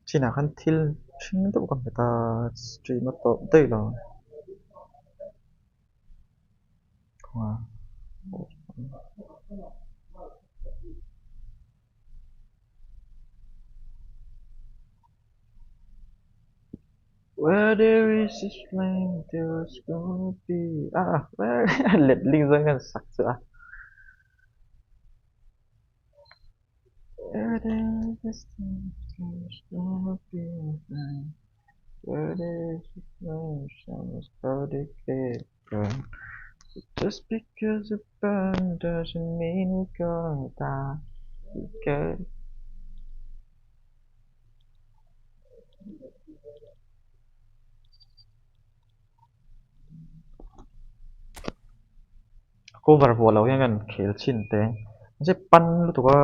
Sina kan til ching to kan ta stream to dei lo wa where there is a flame there's gonna be where let linh dân kan sak cha where there is a flame there's gonna be a flame where there is a flame someone's gotta get burned just because it burned doesn't mean we're gonna die we get cover vô lâu yang kan khel chin te je pan lu to ka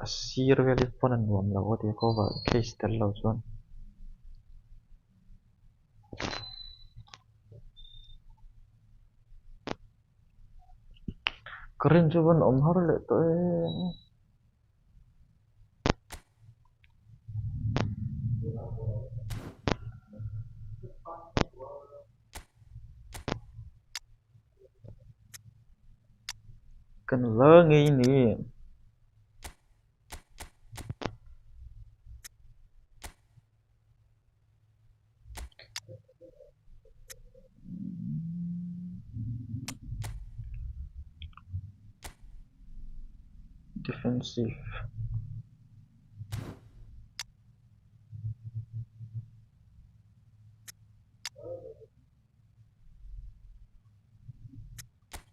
asir ga li pon an nuam lo te cover case tel lo chuan karen chu ban om har le to kan la ngi ni defensive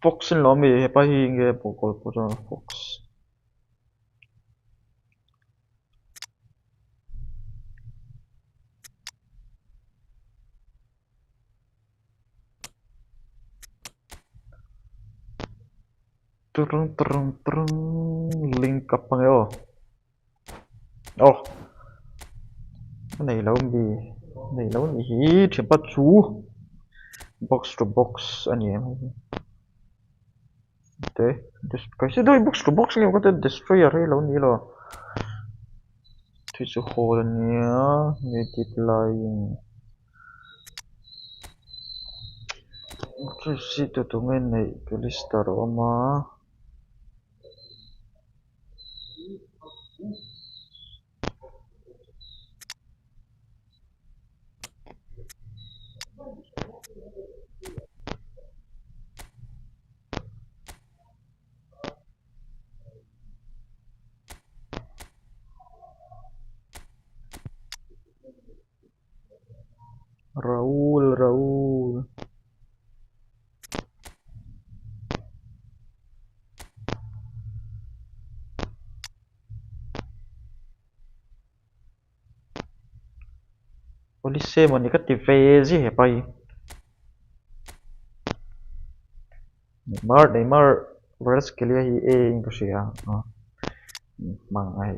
fox lo mi he pa hi nge pokol po fox turung turung turung link up pang yo oh này lâu mi này lâu mi hi thiam pa chu box to box anh em te kasi doi box to box nge ko te destroyer hi lo ni lo thì số hồ là nhớ multiplying cái gì tụi mình này cái list đó mà Raul police mà cái tỷ về gì hả bay Neymar versus cái này hi Indonesia mang ai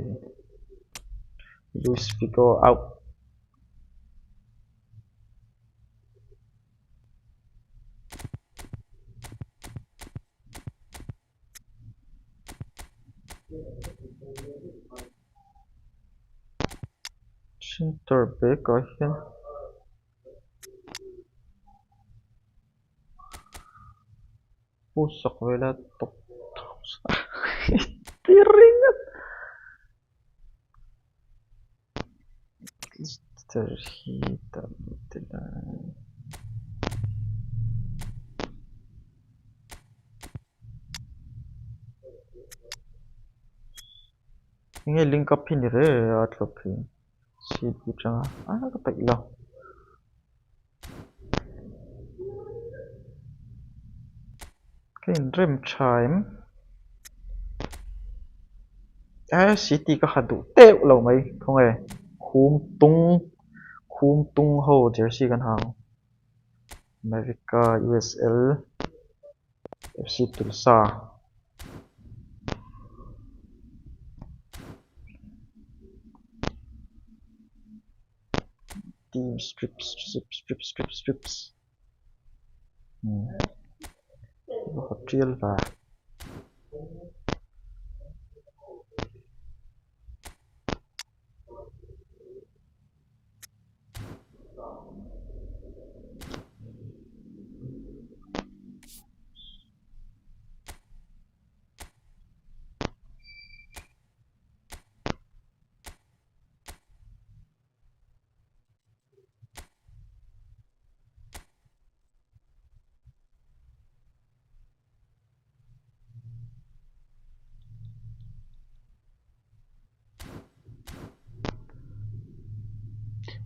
Luis Figo out center back có hiền pusok vela top tiringan terhitam tidak nghe link up hin re atlop hi si pucha ka tai lo cái dream time city ka hadu te lo mai không ai khum tung ho jersey kan hang America USL FC Tulsa team strips Họ trial và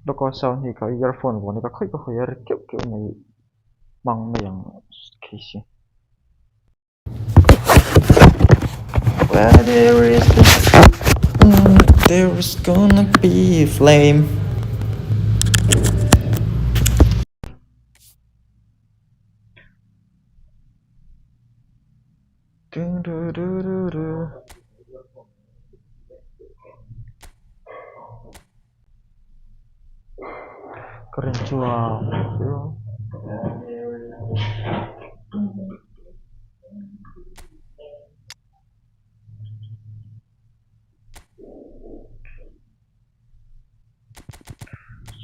đó có sao thì có earphone của nó có khơi kiểu kiểu này bằng miệng Casey. Where there is gonna be a flame. Keren chua.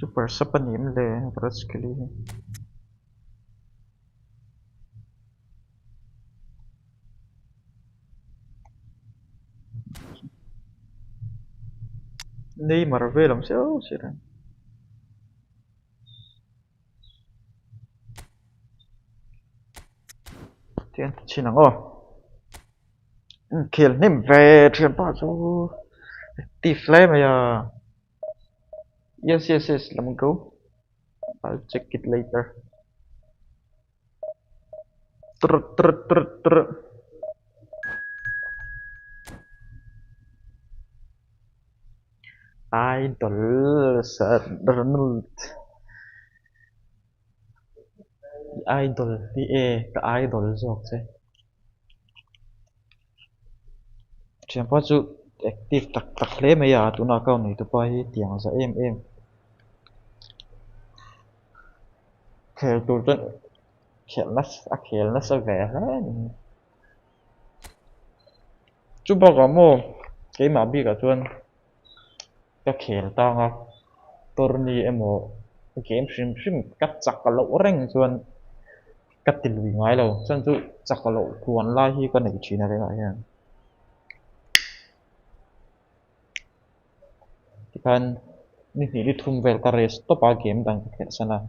Super sepenim le berat sekali. Ini Marvel làm sao sih? Tiền chỉ năng kill nim về chuyện bao nhiêu tỷ flame mà ya. Yes, let me go. I'll check it later. Trr. Idol, Donald. Idol, đi cái idol rồi chứ. Chuyện bao nhiêu active tak flame mà ya, tụi nó câu này tụi bay tiếng ra em. Khéo tụi nó khéo nó sẽ về hết. Chú bảo có mô cái mà bị cả tuần cái khéo tao ngọc tourney em mô cái game sim cắt chặt cả lỗ ranh tuần cắt tiền lùi ngay lâu chân chú chặt cả lỗ cuốn lại khi con này chỉ là thế này nha thì kan ini di thum về cái race top game đang khéo sana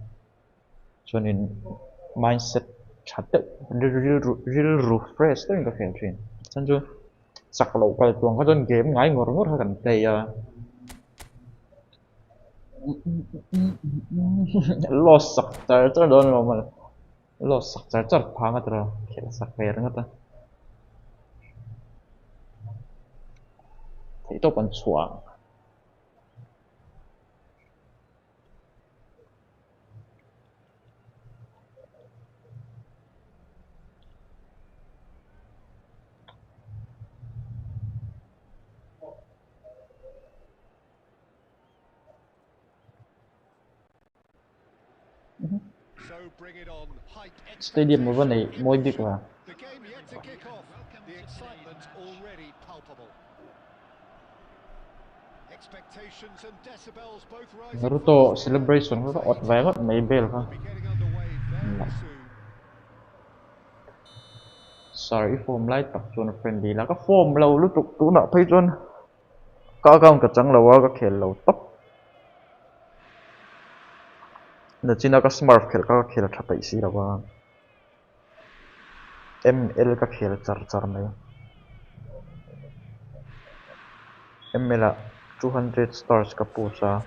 cho nên mindset chặt real refresh đó cái khéo chuyện chân chú sạc lộ cái tuồng có trên game ngay ngồi ngồi gần đây lo sạc trời trời đó mà lo sạc trời trời phang cái đó kiểu sạc về đó ta thì tôi còn xóa stadium một bên này môi big là Naruto celebration nó ọt vé mất mấy bel không sorry form lại tập chuột friendly là cái form lâu lúc tục tú nọ thấy chuột có không cả trắng lâu có khéo lâu tóc nên chỉ là cái smart khéo thắp ấy xí đâu ML cái khéo char này ML là 200 stars cái pusa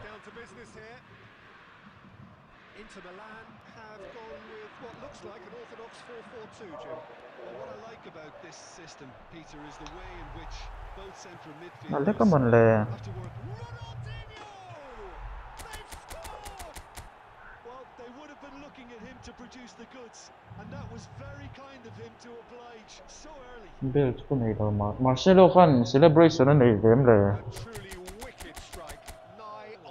nó lấy cái mình là Bill cái này đâu mà Marcelo Khan celebration này game là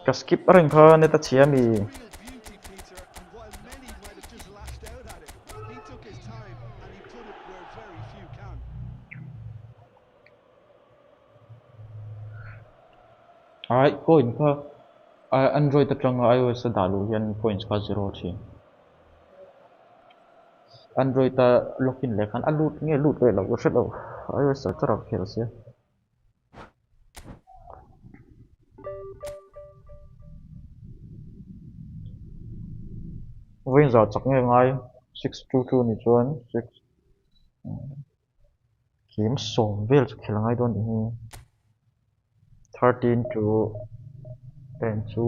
cái skip ring thôi nên ta chia mi very few can. Alright, coin ka Android at lang iOS sa dalu yan points ka 0 thi. Android ta login le kan alut nge lut ve lo ko shelo iOS ta tarap khel se. Vin za chak nge ngai 622 ni chuan 6 kim som vel khel ngai don ni 13 to 10 to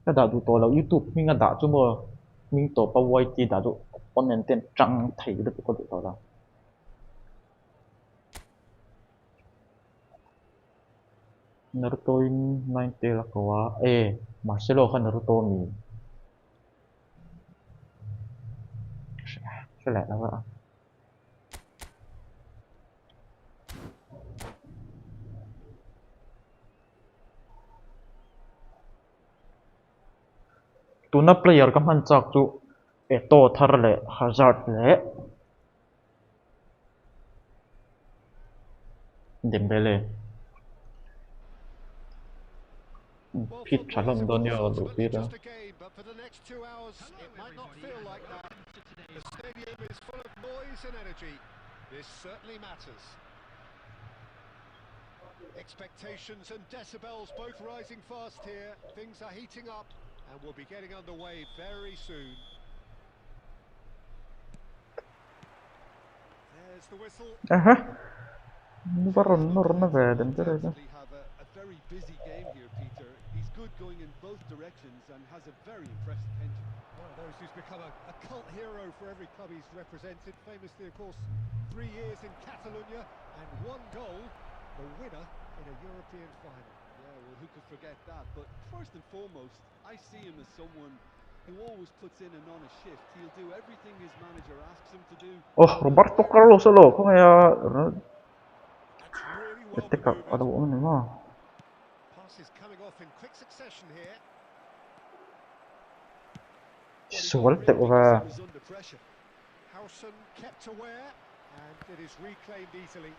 cái đạo tụ tổ là YouTube mình đã cho mà mình tổ bao quay thì đã tụ con nền tiền trắng thấy được con tụ tổ là Naruto in 90 là quá Marcelo kan Naruto mi sẽ lẽ là vậy tụ na player kam han chak chu to thar le Hazard le Dembele Well, Pit football is chalam don yo lu ultimately pi ra just a game, but for the next 2 hours, it might not feel like that. The stadium is full of noise and energy. This certainly matters. Expectations and decibels both rising fast here. Things are heating up, and we'll be getting underway very soon. There's the whistle. Baron na về đến cái đây Have a very busy game here, Peter. He's good going in both directions and has a very impressive engine. One of those who's become a cult hero for every club he's represented. Famously, of course, 3 years in Catalonia and 1 goal, the winner in a European final. Yeah, well, who could forget that? But first and foremost, I see him as someone who always puts in an honest shift. He'll do everything his manager asks him to do. oh Roberto Carlos lo không ai That's really well tích cực ở maneuvered. đâu nữa mà Passes coming off in quick succession here. số tích và Howson kept aware and it is reclaimed easily.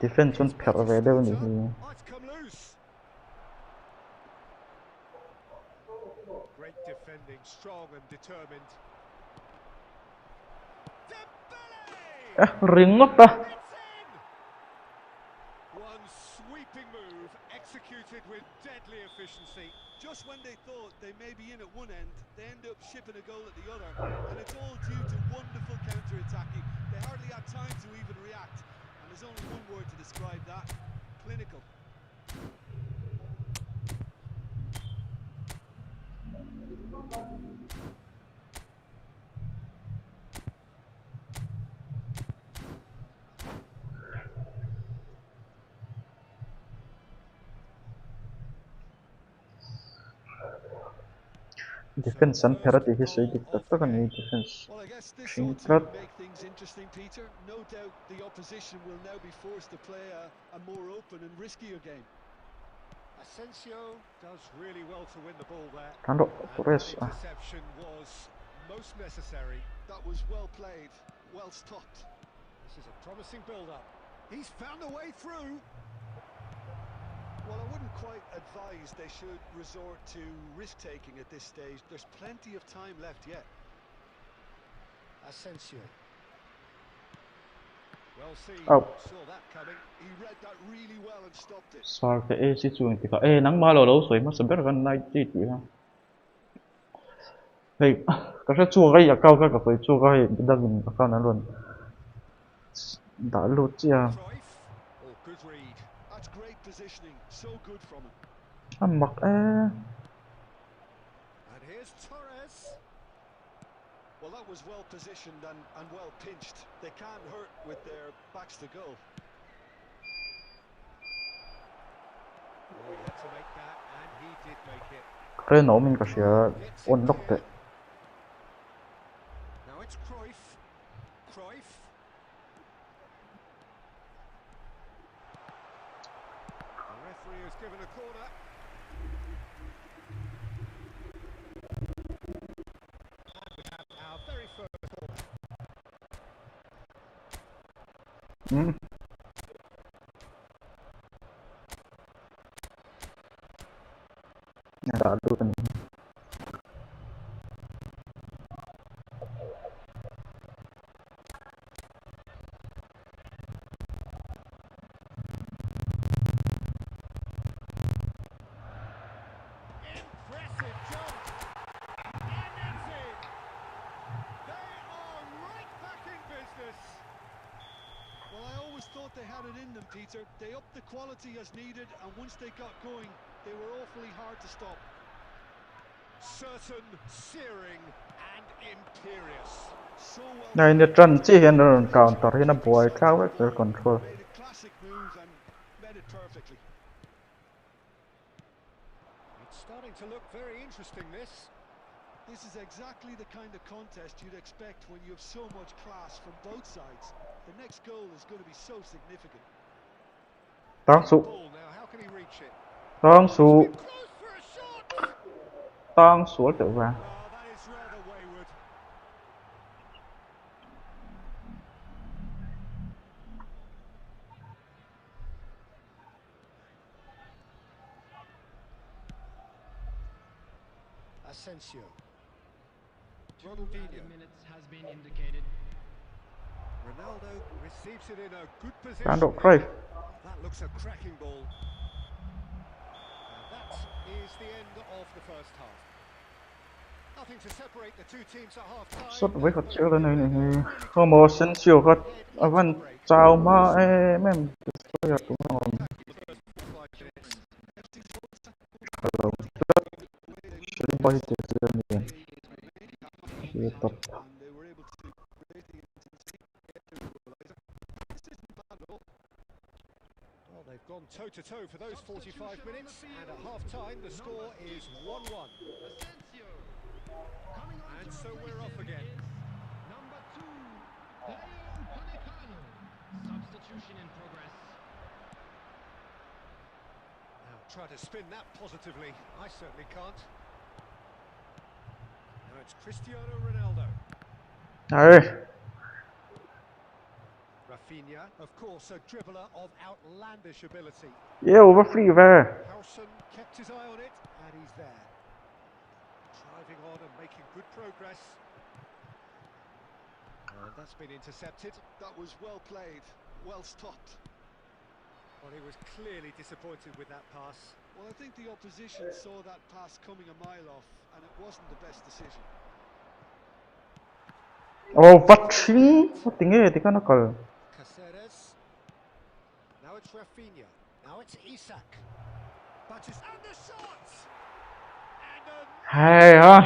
defense on per về đâu nhỉ It's come loose. Great defending, strong and determined. ring ngót ta One sweeping move executed with deadly efficiency. Just when they thought they may be in at one end, they end up shipping a goal at the other, and it's all due to wonderful counter-attacking. They hardly had time to even react, and there's only one word to describe that: clinical. defense and per thì cái gì tích tất cả những defense Well, I guess this chính ought to rất make things interesting, Peter. No doubt the opposition will now be forced to play a more open and riskier game. Asensio does really well to win the ball there. thắng độ And that Torres interception was most necessary. That was well played, well stopped. This is a promising build-up. He's found a way through. Well, I wouldn't quite advise they should resort to risk-taking at this stage. There's plenty of time left yet. Asensio. Well seen. Oh. Saw that coming. He read that really well and stopped it. sao cái sĩ chuông thì có nắng ba lò đấu sưởi mà sớm biết gần này thì ha hey cái chua cái cao cái phải chua cái đang nhìn cái nó luôn đã lột chia Cruyff. Oh, good read. That's great positioning. So good from him. ăn mặc And here's Torres. Well, that was well positioned and well pinched. They can't hurt with their backs to goal. make it. 그래 넣으니까 시야 Gets in 온록대. clear. Now it's Cruyff. Cruyff. The referee has given a corner. And we have our very first corner. 나도 좀 Impressive jump. And that's it. They are right back in business. Well, I always thought they had it in them, Peter. They upped the quality as needed, and once they got going, they were awfully hard to stop. Certain, searing, and imperious. So well. 야 이제 전지 현은 카운터에는 보이 카우엑스 컨트롤. Made a classic move and made it perfectly. It's starting to look very interesting, this. This is exactly the kind of contest you'd expect when you have so much class from both sides. The next goal is going to be so significant. 당수 Ball now, how can he reach it? 당수 Close for a shot! 당수 tự vàng. Oh, that is rather wayward. Asensio. Ronaldinho. Minutes has been indicated. Ronaldo receives it in a good position. Cán độ Cruyff. That looks a cracking ball. And that is the end of the first half. Nothing to separate the two teams at half time. Xuất với khất chữ lên này này. Homo sensio khất văn chào mà em bây giờ cũng là hello sẽ bay từ giờ này tiếp tục And they were able to create the intensity, get the equaliser. This isn't bad at all. Well, they've gone toe-to-toe for those 45 minutes, and at half-time the score is 1-1. Asensio. Coming on And to so we're replace off him again. is number 2, Leo Upamecano. Substitution in progress. Now try to spin that positively. I certainly can't. Now it's Cristiano Ronaldo. đấy Rafinha, of course, a dribbler of outlandish ability. yêu và free về Howson kept his eye on it, and he's there. Driving on and making good progress. And that's been intercepted. That was well played, well stopped. Well, he was clearly disappointed with that pass. Well, I think the opposition saw that pass coming a mile off, and it wasn't the best decision. vật trí tiếng nghe thì nó cờ Caceres. Now it's Rafinha. Now it's Isak. Batches and the shot! And hay ha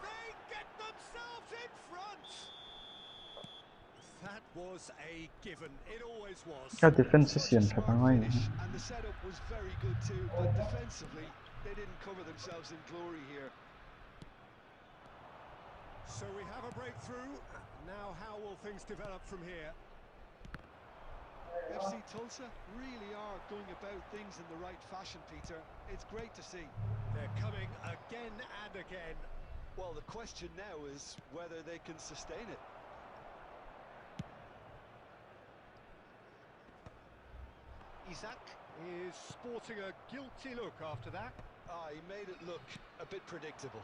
they get themselves in front! That was a given. It always was. cái defense Such a xiên phải smart tăng ngay finish, and the setup was very good too, but defensively, they didn't cover themselves in glory here. So we have a breakthrough. Now how will things develop from here? FC Tulsa really are going about things in the right fashion, Peter. It's great to see. They're coming again and again. Well, the question now is whether they can sustain it. Isak is sporting a guilty look after that. Ah, he made it look a bit predictable.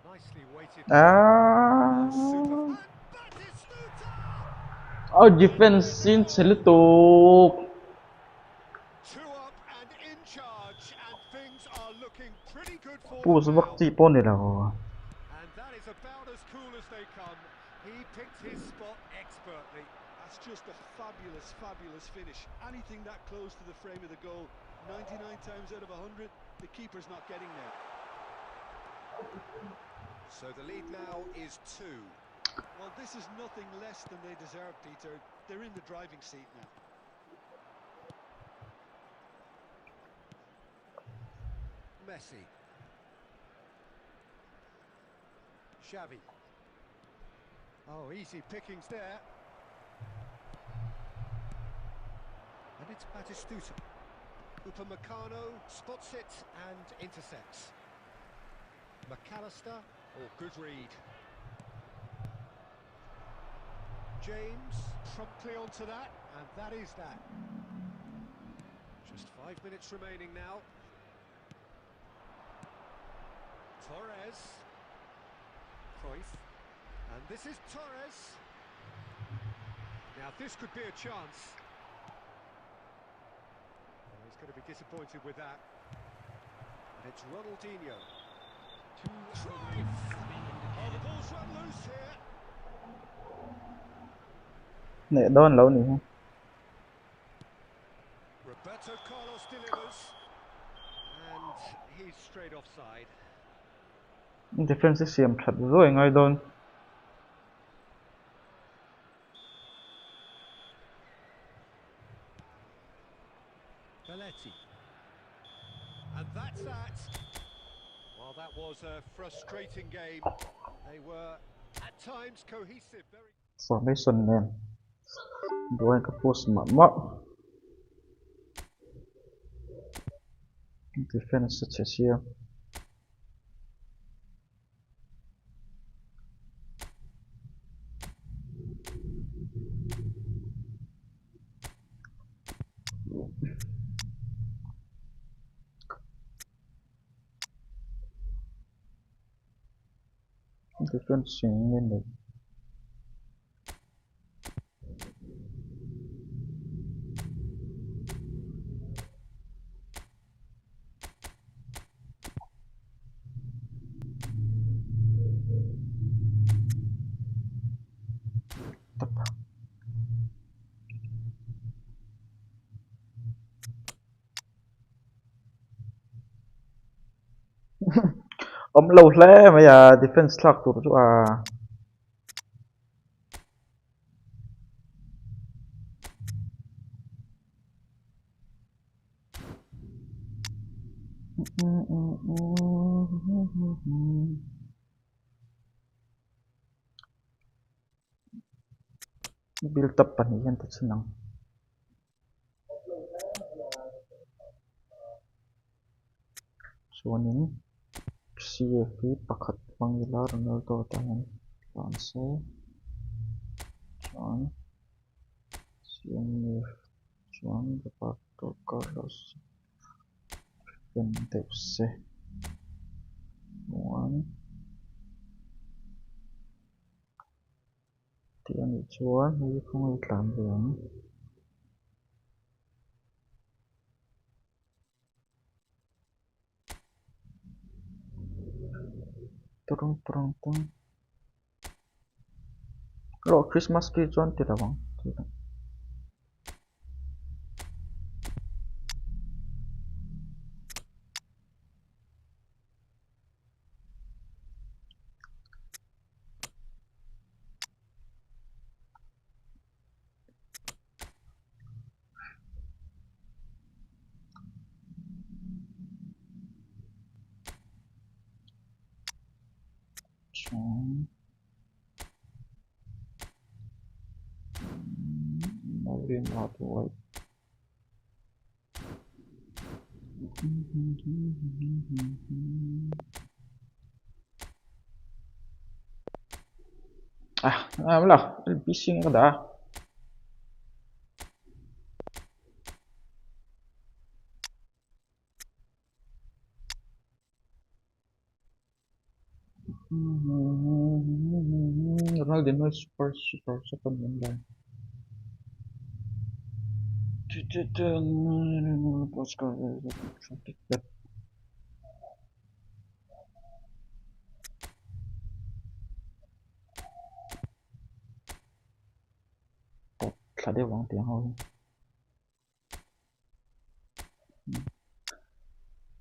Nicely weighted. à Super. And Batistuta! ở defense xin sẽ liên tục 2 up and in charge, and things are looking pretty good for bù số them bắc now. chỉ bốn này là And that is about as cool as they come. He picked his spot expertly. That's just a fabulous, fabulous finish. Anything that close to the frame of the goal, 99 times out of 100, the keeper's not getting there. So the lead now is 2. Well, this is nothing less than they deserve, Peter. They're in the driving seat now. Messi. Xavi. Oh, easy pickings there. And it's Batistuta. Upamecano spots it and intercepts. McAllister. Oh, good read. James promptly onto that, and that is that. Just 5 minutes remaining now. Torres. Cruyff. And this is Torres. Now this could be a chance. Well, he's going to be disappointed with that. And it's Ronaldinho. Cruyff! Oh, the ball's run loose here. Nè đón lâu nữa. Roberto Carlos delivers. And he's straight offside. Defense xiêm thật rồi ngay đón. Belletti. And that's that. Well, that was a frustrating game. They were, at times, cohesive. Very. Formation nè. Đuôi cái post mà mất. Defense sẽ xiêm. Defense lên được. Tập. Ông lâu lẽ mà giờ defense lock tụt chỗ à. Build up pani yan ta sinang. So nin CFP pakhat pangila Ronaldo tahan Lance John CMF John Roberto Carlos Vendepse one Tian Chuan hay không làm được. Turun. Lo Christmas tree John tidak bang. Tidak. John. Maybe not white. Lah, bising ka dah. Ronaldo super second member. Là đeo bằng tiền thôi.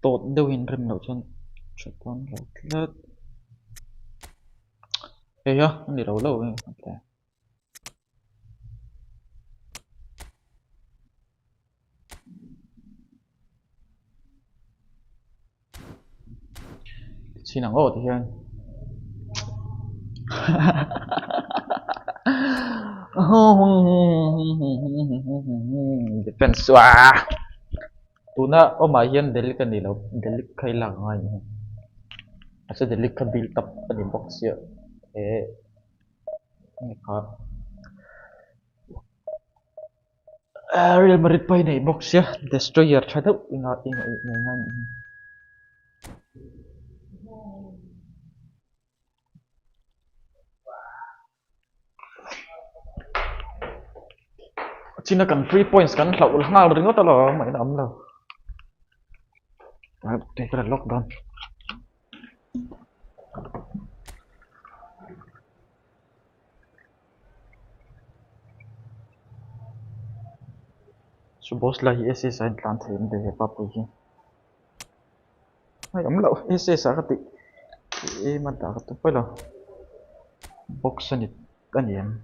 Tốt đeo hình rìm đầu chân. Chụp con lột lết. Ê nhá, đi đầu lâu ấy. Sinang oh yan. Defense wah. Tuna oh mayan delik kan dilaw. Delik kailangan. Asa delik ka build up pa di box ya. Ngakap. Real Madrid pa yun box ya. Destroyer siya daw. Ingat. China kan 3 points kan lau ngal ringo talo mai nam lo. Take a lockdown. Suppose là SS sa plan thêm để pa pu hi. Ai am lo SS sa ka ti. Man ta ka tu pa lo. Box ni kan yan.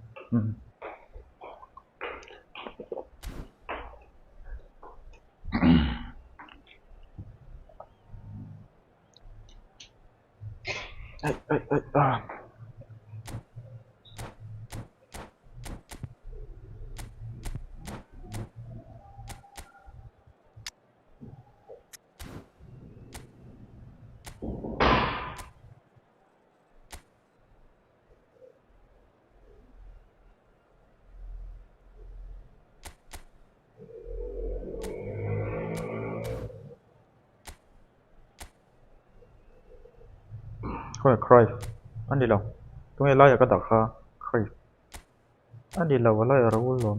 Ai. Thôi cry. Anh đi đâu? Tôi nghe lại cái đặc ha. Cry. Anh đi đâu lại ở đâu rồi?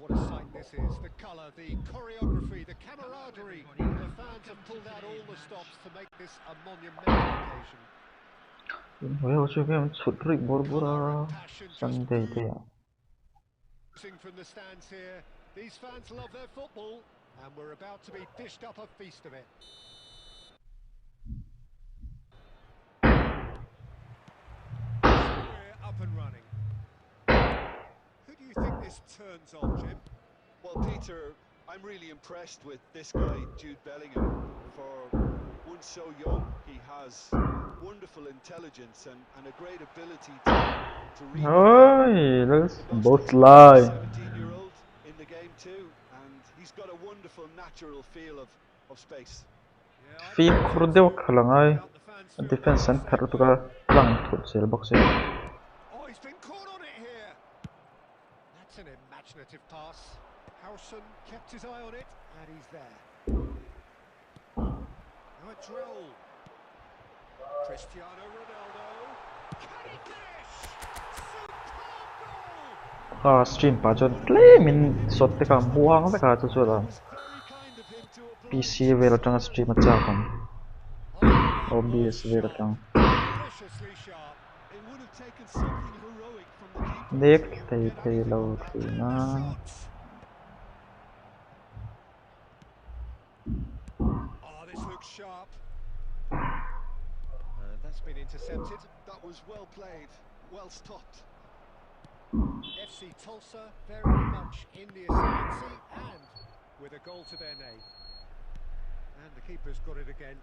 What a sight this is. The colour, the choreography, the camaraderie. The fans have pulled out all the stops to make this a monumental occasion. Well, so game sutri borbora Sunday day. From the stands here, these fans love their football, and we're about to be dished up a feast of it. We're up and running. Who do you think this turns on, Jim? Well, Peter, I'm really impressed with this guy, Jude Bellingham. For one so young, he has wonderful intelligence and a great ability to read. Oi, that's both lie. 17-year-old in the game too, and he's got a wonderful natural feel of space. Fi furdeo khalangai defense center to ka lang thut sel box e. Oh, he's been caught on it here. That's an imaginative pass. Howson kept his eye on it, and he's there. Now a drill. Cristiano Ronaldo. Can he finish? Superb goal! Stream pa jon play min sot te ka buang te ka chu la. PC vel tang stream cha kan. OBS vel tang. Deliciously sharp. It would have taken something heroic from the keeper. Dek thei lo na. Oh, this looks sharp. And that's been intercepted. That was well played, well stopped. FC Tulsa very much in the ascendancy and with a goal to their name. And the keeper's got it again.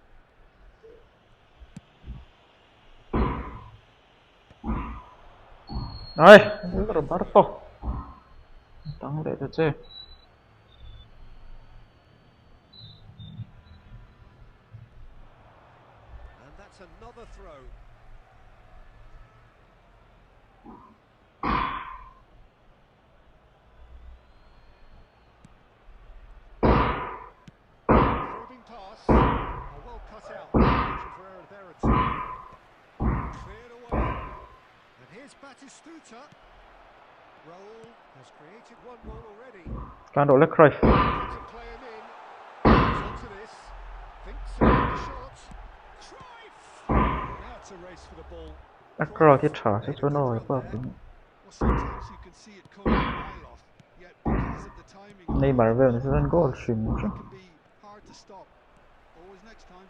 Ai, Roberto. Tang để cho chơi. And that's another throw. Probing pass. Oh, well cut out. Margin for error there at two. Cleared away. And here's Batistuta. Raul has created one goal already. การโดดและครอย To play him in. Goes onto this. Thinks about the shot. Cruyff! Now it's a race for the ball. และครอยที่ฉาที่ชั่วโน่อยก็เป็น Well, sometimes you can see it coming a mile off, yet because of the timing, ในมาร์เวลในซีซั่นโกลชิม it can be hard to stop. Always next time.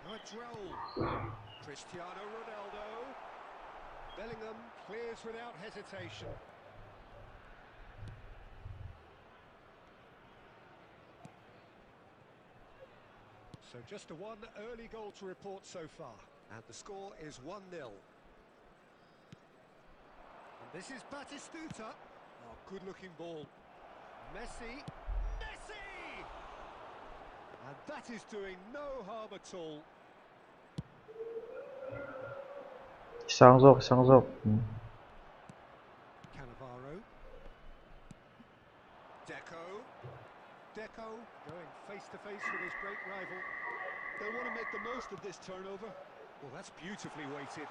Now it's Raul. Cristiano Ronaldo. Bellingham clears without hesitation. So just a one early goal to report so far. And the score is 1-0. And this is Batistuta. Oh, good-looking ball. Messi. Messi! And that is doing no harm at all. ช่างโซกช่างโซก Cannavaro. ZEKK. ZEKK going face-to-face with his great rival. They'll want to make the most of this turnover. Well, that's beautifully weighted.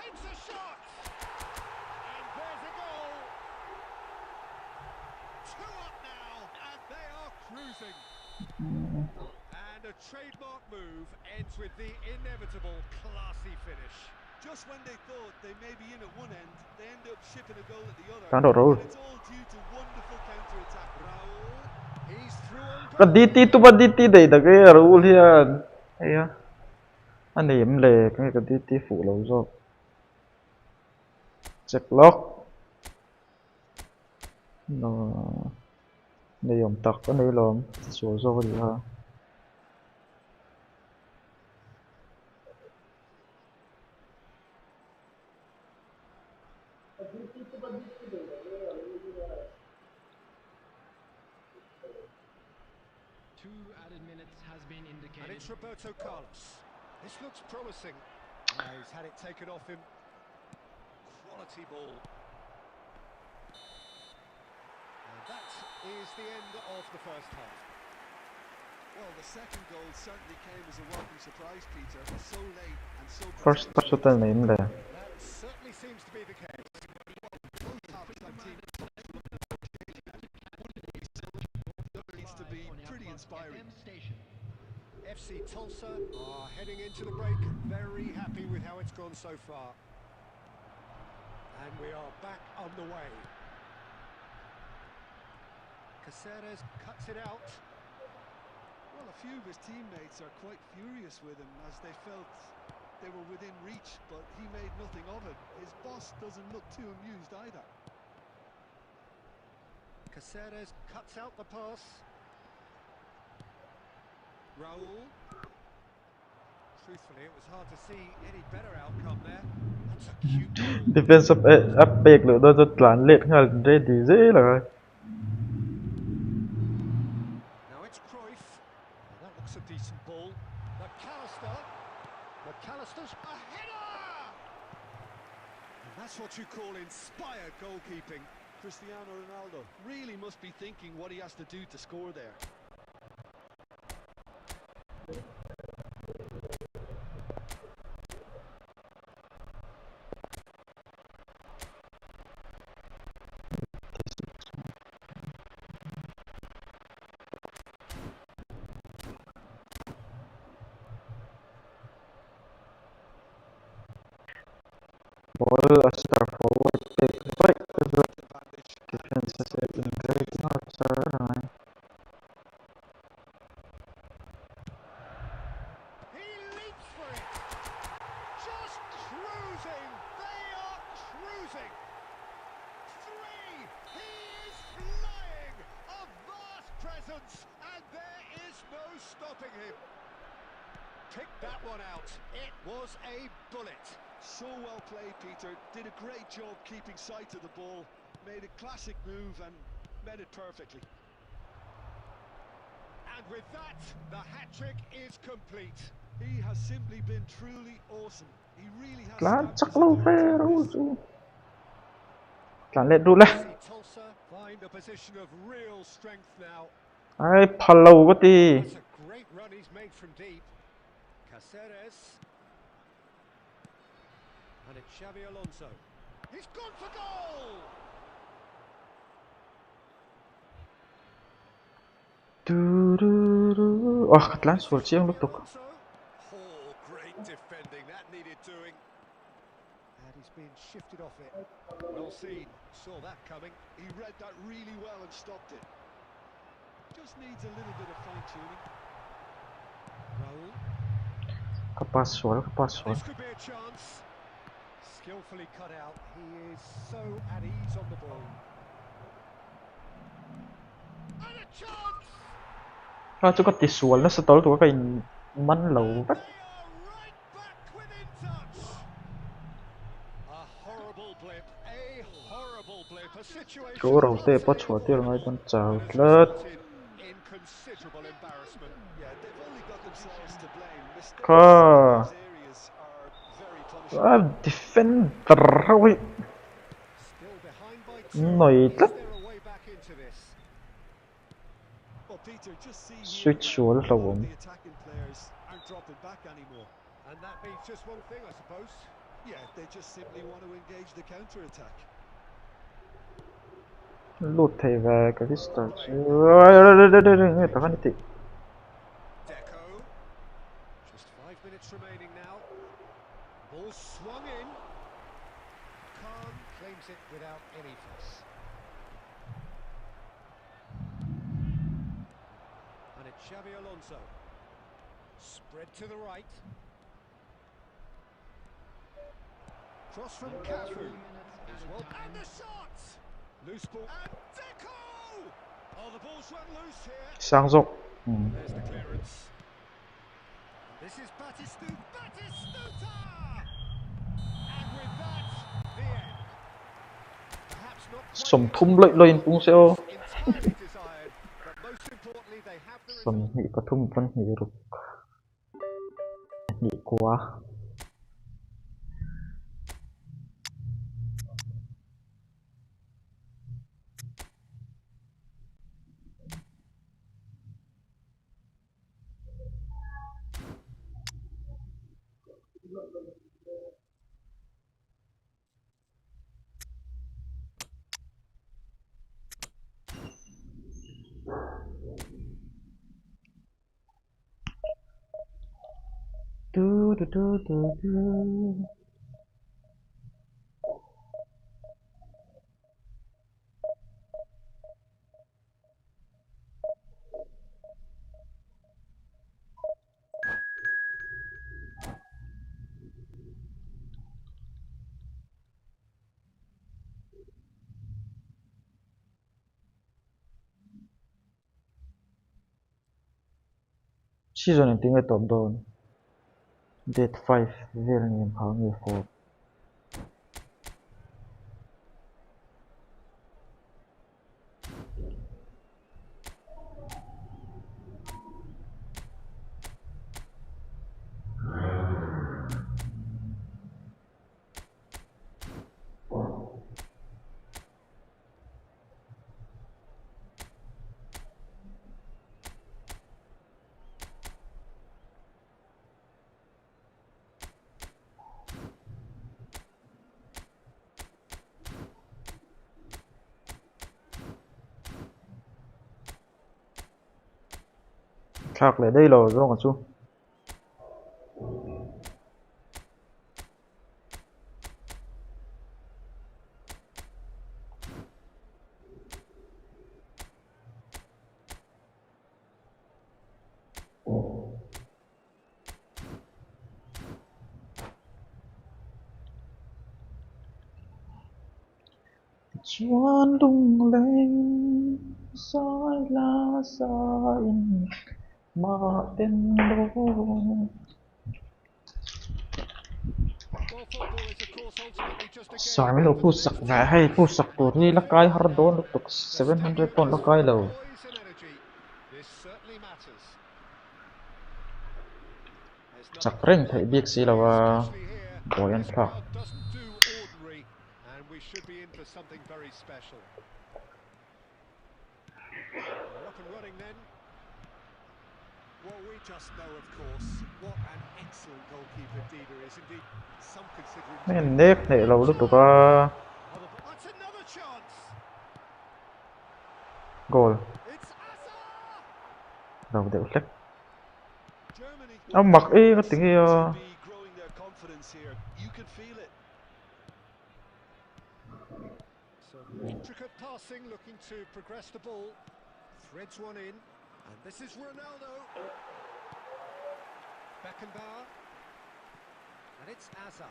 Takes a shot! And there's a goal! 2 up now, and they are cruising. And a trademark move ends with the inevitable classy finish. Just when they thought they may be in at one end, they end up shipping a goal at the other. การโดด Raul And it's all due to wonderful counter-attack. Raul, he's through on goal. ก็ดีตีตัวดีตีเด็ดแต่ก็รู้ที่ไอ้อะอันนี้มันเลยก็ดีตีฝูเราชอบเจ็กล็อกเนาะในยมตักก็ในลมสวยชอบดีฮะ 2 added minutes has been And indicated. it's Roberto Carlos. This looks promising. He's had it taken off him. Quality ball. And that is the end of the first half. Well, the second goal certainly came as a welcome surprise, Peter. So late and so first ชุดแต่ไหนมันเลย That certainly seems to be the case. both half-time teams needs to be pretty inspiring. Station. FC Tulsa are heading into the break, very happy with how it's gone so far. And we are back on the way. Caceres cuts it out. Well, a few of his teammates are quite furious with him as they felt they were within reach, but he made nothing of it. His boss doesn't look too amused either. Caceres cuts out the pass. Raul. Truthfully, it was hard to see any better outcome there. That's a cute goal. defensive อัพเบรกหรือโดยจะหลานเล็ดให้ได้ดีสิเลย Now it's Cruyff. And that looks a decent ball. McAllister. McAllister's a header! And that's what you call inspired goalkeeping. Cristiano Ronaldo really must be thinking what he has to do to score there. ball a star forward pick right as the defense is in great outside. He leaps for it. Just cruising. They are cruising. 3. He is flying. A vast presence. And there is no stopping him. Pick that one out. It was a bullet. So well played, Peter. Did a great job keeping sight of the ball. Made a classic move and met it perfectly. And with that, the hat-trick is complete. He has simply been truly awesome. He really has Glad stamped to his go authority there on this. also. Can let do that. See Tulsa find a position of real strength now. I follow what the That's a great run he's made from deep. Caceres. And it's Xavi Alonso. He's gone for goal! Katlansvoort siya yung lutok. Oh, great defending. That needed doing. And he's been shifted off it. Well seen. Saw that coming. He read that really well and stopped it. Just needs a little bit of fine-tuning. Raul. Kapaswal. This could be a chance. Skillfully cut out. He is so at ease on the ball. And a chance! Cho có tỷ số nó sẽ tới tụi cái mắn lẩu vắt. They are right back within touch. A horrible blip. A horrible blip. A situation. Chỗ đầu tê bắt chuột tiêu ngay con chào lết. In considerable embarrassment. Yeah, they've only got themselves to blame. Mistakes Ka. in these areas are very punishable. Defender thôi. Still behind by two. Nổi Is lắm. there a way back into this? Well, Peter, just see here Switch that xuống a là lot of ổn. the attacking players aren't dropping back anymore. And that means just one thing, I suppose. Yeah, they just simply want to engage the counter-attack. Lút thầy về cái list. Tao đi. Deco. Just 5 minutes remaining now. Ball swung in. Khan claims it without any fuss. And it's Xavi Alonso. Spread to the right. Cross from Cafu. And the shot! Loose ball. And Deco! Oh, the ball's run loose here. Sang dọc. There's the clearance. This is Batistuta! And with that, the end. Perhaps not quite Sầm thum lợi lên cũng sẽ ô. entirely desired, but most importantly they have the Sầm result. nhị có thum vẫn nhị rục. Nhị quá. Du. Season tiếng top down. Date 5 Vilnius Hanging 4. Khác lại đây rồi còn chú. Chuan lung lên soi la soi mà tên đô. Well, football is of course ultimately just a Sai game. mấy lô pusak về hay pusak tụi đi là cái har đôn lúc tục 700 pon là cái lầu. Poise and energy. This certainly matters. There's Chắc nothing rèn thấy biết gì là especially here. boy ăn This phạc. crowd doesn't do ordinary, and we should be in for something very special. We're up and running then. Well, we just know, of course, what an excellent goalkeeper Dida is. Indeed, some consider him to Men be nếp này lâu lúc đó That's another chance. goal It's Asa. đầu đều lách Germany ông mặc ý có tiếng seem kia to be growing their confidence here. You can feel it. Some intricate passing, looking to progress the ball. Threads one in, and this is Ronaldo. Beckenbauer, and it's Asa.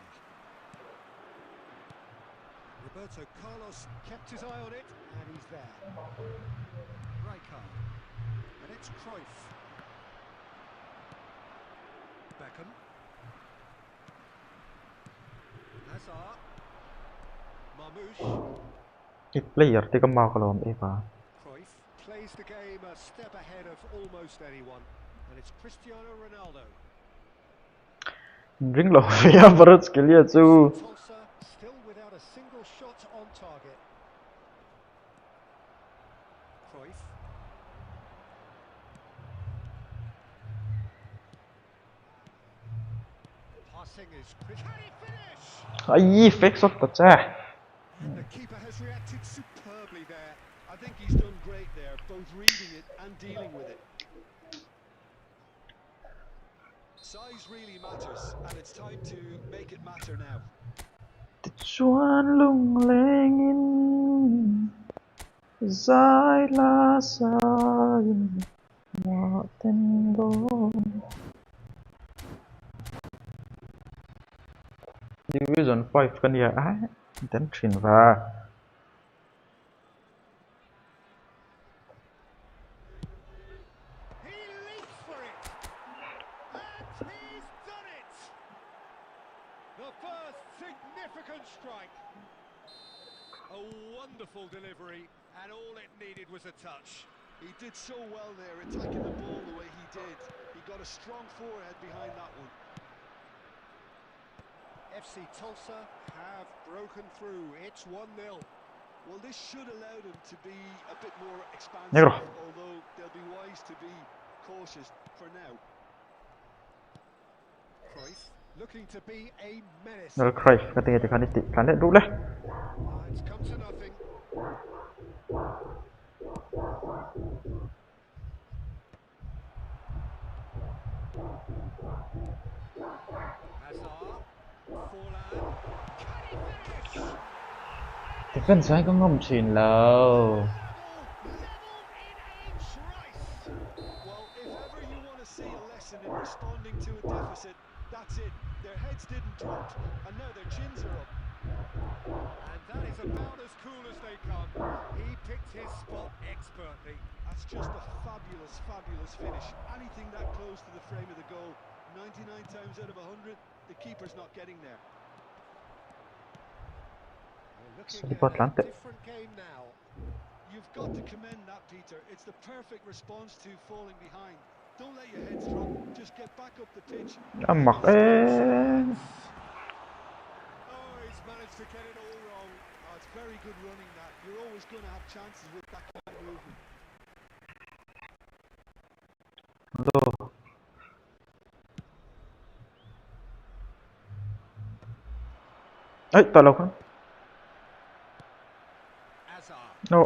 Roberto Carlos kept his eye on it, and he's there. Rijkaard, and it's Cruyff. Beckham. Hazard. Marmoush. ít player thì có màu kalau em và Cruyff plays the game a step ahead of almost anyone, and it's Cristiano Ronaldo. ring lo phía Barış geliyor chú Tulsa still without a single shot on target. Cruyff. Passing is can he finish? ai fake shot thật ra And the keeper has reacted superbly there. I think he's done great there, both reading it and dealing with it. Size really matters, and it's time to make it matter now. chuan lung lên dài lá dài mọi tên đó Division 5 kan ya ai dan trin và He leaps for it, and he's done it. The first significant strike. A wonderful delivery, and all it needed was a touch. He did so well there, attacking the ball the way he did. He got a strong forehead behind that one. FC Tulsa have broken through. It's 1-0. Well, this should allow them to be a bit more expansive, Negro. although they'll be wise to be cautious for now. Cruyff looking to be a menace. Nó Cruyff cái tiếng thì khán định đúng đấy It's come to nothing. Hazard, Forlan. Can he finish? defense ai có ngầm chỉnh lâu Level in a trice. Well, if ever you want to see a lesson in responding to a deficit, that's it. Their heads didn't drop, and now their chins are up. And that is about as cool as they come. He picked his spot expertly. That's just a fabulous, fabulous finish. Anything that close to the frame of the goal, 99 times out of 100, the keeper's not getting there. We're looking Super at a Atlante. different game now. You've got to commend that, Peter. It's the perfect response to falling behind. Don't let your heads drop. Just get back up the pitch. ăn mặc ê Oh, he's managed to get it all wrong. Oh, it's very good running that. You're always going to have chances with that kind of movement. lô ấy tao lâu không Hazard. no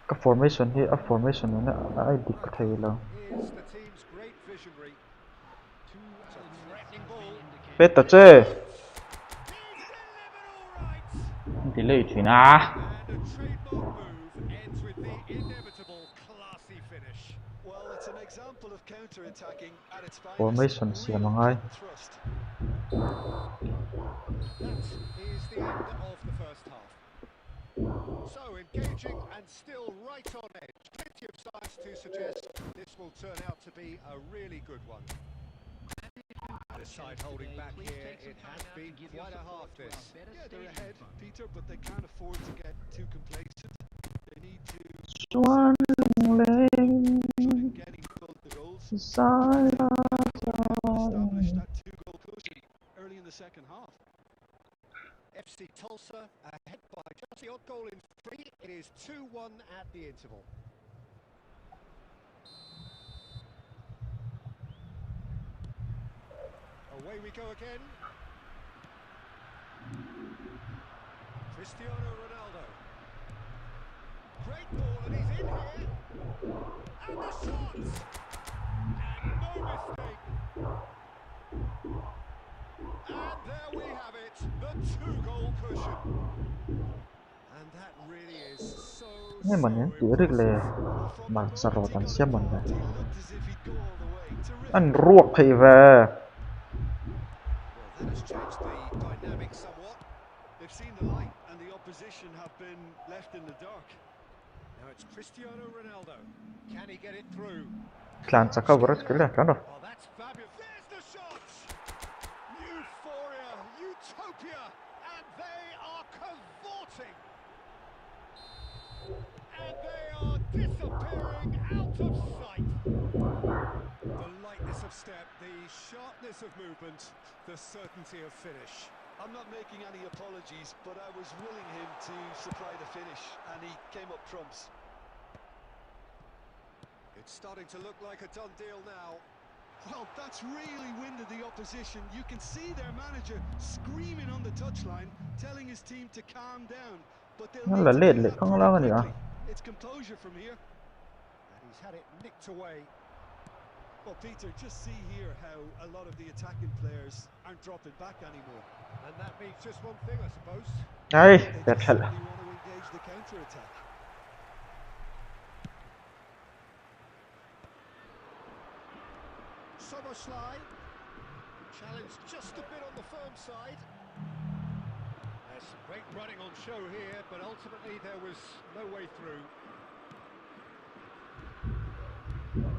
cái formation thì formation nó ai đi có thể lâu Is the team's great visionary. It's a threatening ball. beta chơi He's delivered all right. delay chuyện à And a trademark move ends with the inevitable classy finish. Well, it's an example of counter-attacking at its finest. formation siya mga ay Thrust. That is the end of the first half. So engaging and still right on edge. Plenty of signs to suggest this will turn out to be a really good one. The side holding back here, it has been quite a half this. Yeah, they're ahead, Peter, but they can't afford to get too complacent. They need to chuan lung lên in getting both the goals. dài lá Establish dài that two-goal cushion early in the second half. FC Tulsa ahead by just the odd goal in 3. It is 2-1 at the interval. Away we go again. Cristiano Ronaldo. Great ball, and he's in here. And the shot! And no mistake. And there we have it, the two-goal cushion. And that really is so mình nhắn chữa được là mặt sờ rồi tận xem mình này anh ruột thì về Well, that has changed the dynamic somewhat. They've seen the light and the opposition have been left in the dark. Now it's Cristiano Ronaldo. Can he get it through? làm sao cover rất là rồi Oh, that's fabulous. There's the shot! Euphoria, utopia, and they are cavorting. And they are disappearing out of sight. The lightness of step, the sharpness of movement, the certainty of finish. I'm not making any apologies, but I was willing him to supply the finish, and he came up trumps. It's starting to look like a done deal now. Well, that's really winded the opposition. You can see their manager screaming on the touchline, telling his team to calm down. But they'll nó need là to lên do lại that không pretty lo gì cả quickly. It's composure from here. And he's had it nicked away. Well, Peter, just see here how a lot of the attacking players aren't dropping back anymore. And that means just one thing, I suppose. đây They đẹp just thật simply want to engage the counter-attack. Soboslai. Challenged just a bit on the firm side. There's some great running on show here, but ultimately there was no way through.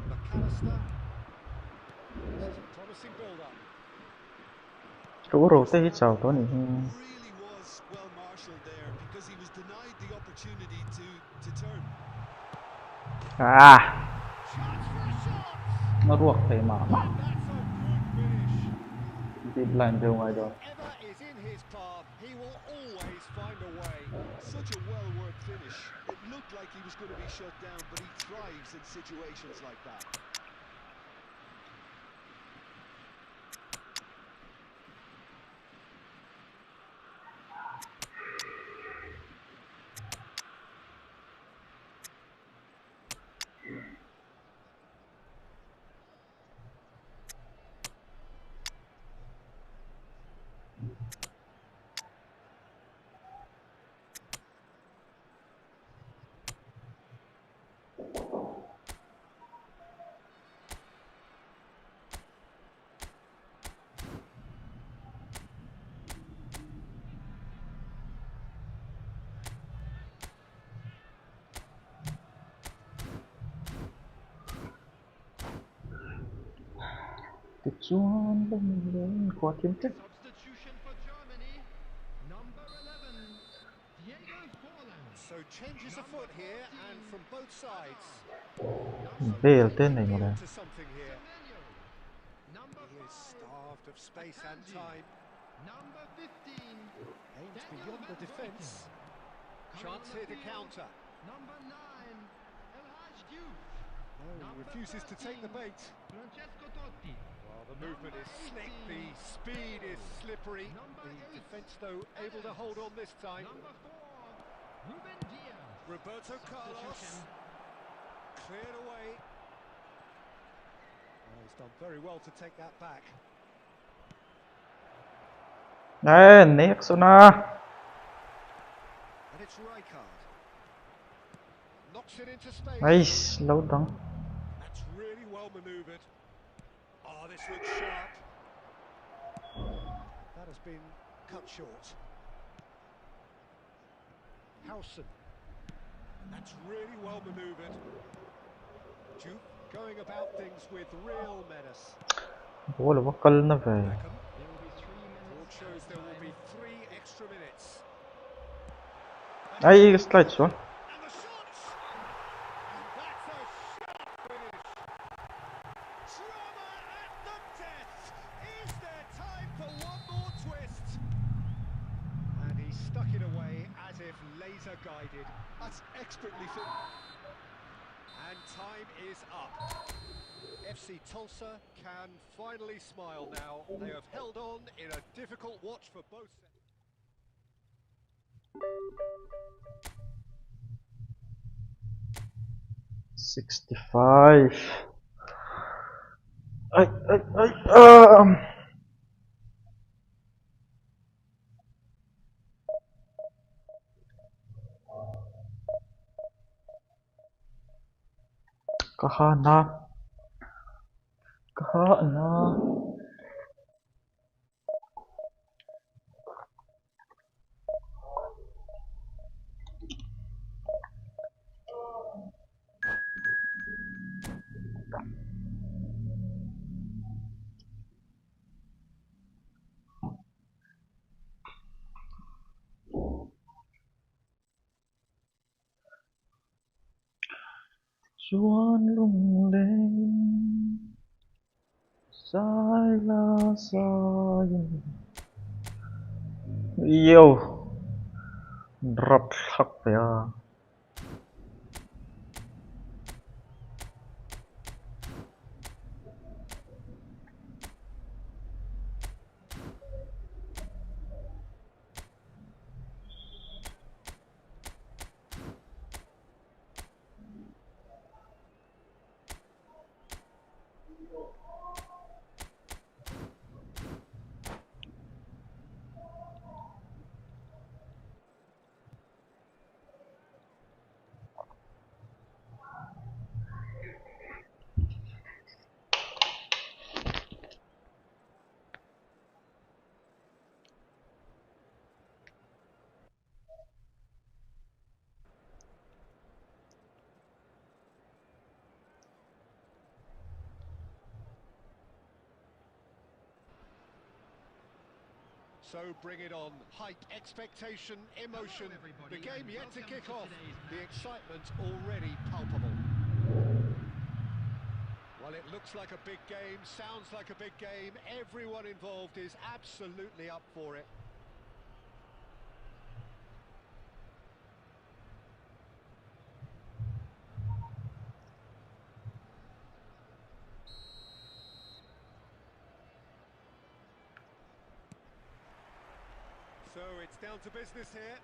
McAllister. This is a promising build-up. rủ rủ tới sau tối này Really was well marshalled there because he was denied the opportunity to turn. à Chance for a shot. nó ruột thì mà And that's a good finish. tìm làm từ ngoài rồi Whatever is in his path, he will always find a way. Such a well-worked finish. It looked like he was going to be shut down, but he thrives in situations like that. tiếp xuống đến qua kiếm chất Substitution for Germany. Number 11, Diego Forlan. So changes afoot here, and from both sides. về tên này mà này To something here. Semenyo. Number He is 5, starved of space and time. number 15, Aims Daniel beyond the Van defence. Coming Chance on here the to field, counter. number 9, El Hadj Diouf. No, he refuses to take the bait. Francesco Totti. Well, the movement is slick, the speed is slippery. The defence, though, able to hold on this time. Number 4, Ruben Diaz. Roberto Carlos. Substitution. Cleared away. Oh, he's done very well to take that back. đây nét Sona And it's Rijkaard. Knocks it into space. ấy lâu đắng That's really well manoeuvred. Oh, this looks sharp. That has been cut short. Howson. That's really well manoeuvred. Juke going about things with real menace. bố là bác cân nó về Beckham. There will be 3 All minutes. shows there will be 3 extra minutes. ấy slide xuống And the shot! And that's a sharp finish. Drama at the death. Is there time for one more twist? And he stuck it away as if laser guided. That's expertly fit. And time is up. FC Tulsa can finally smile now. They have held on in a difficult watch for both sets. 65. Ay, ay, ay, kahana. Kahana. Xuân lung lên sai la sai yêu rất thật ya. So bring it on. Hype, expectation, emotion. The game yet to kick off. The excitement already palpable. Well, it looks like a big game, sounds like a big game. Everyone involved is absolutely up for it. So it's down to business here.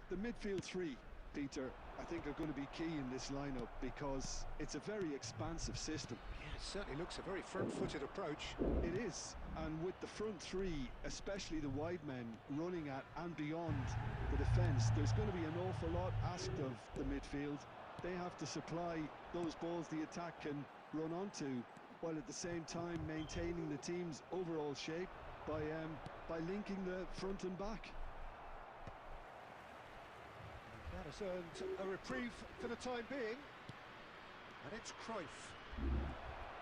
The midfield three, Peter, I think are going to be key in this lineup because it's a very expansive system. Yeah, it certainly looks a very front-footed approach. It is, and with the front three, especially the wide men, running at and beyond the defence, there's going to be an awful lot asked of the midfield. They have to supply those balls the attack can run onto, while at the same time maintaining the team's overall shape by linking the front and back. That has earned a reprieve for the time being. And it's Cruyff.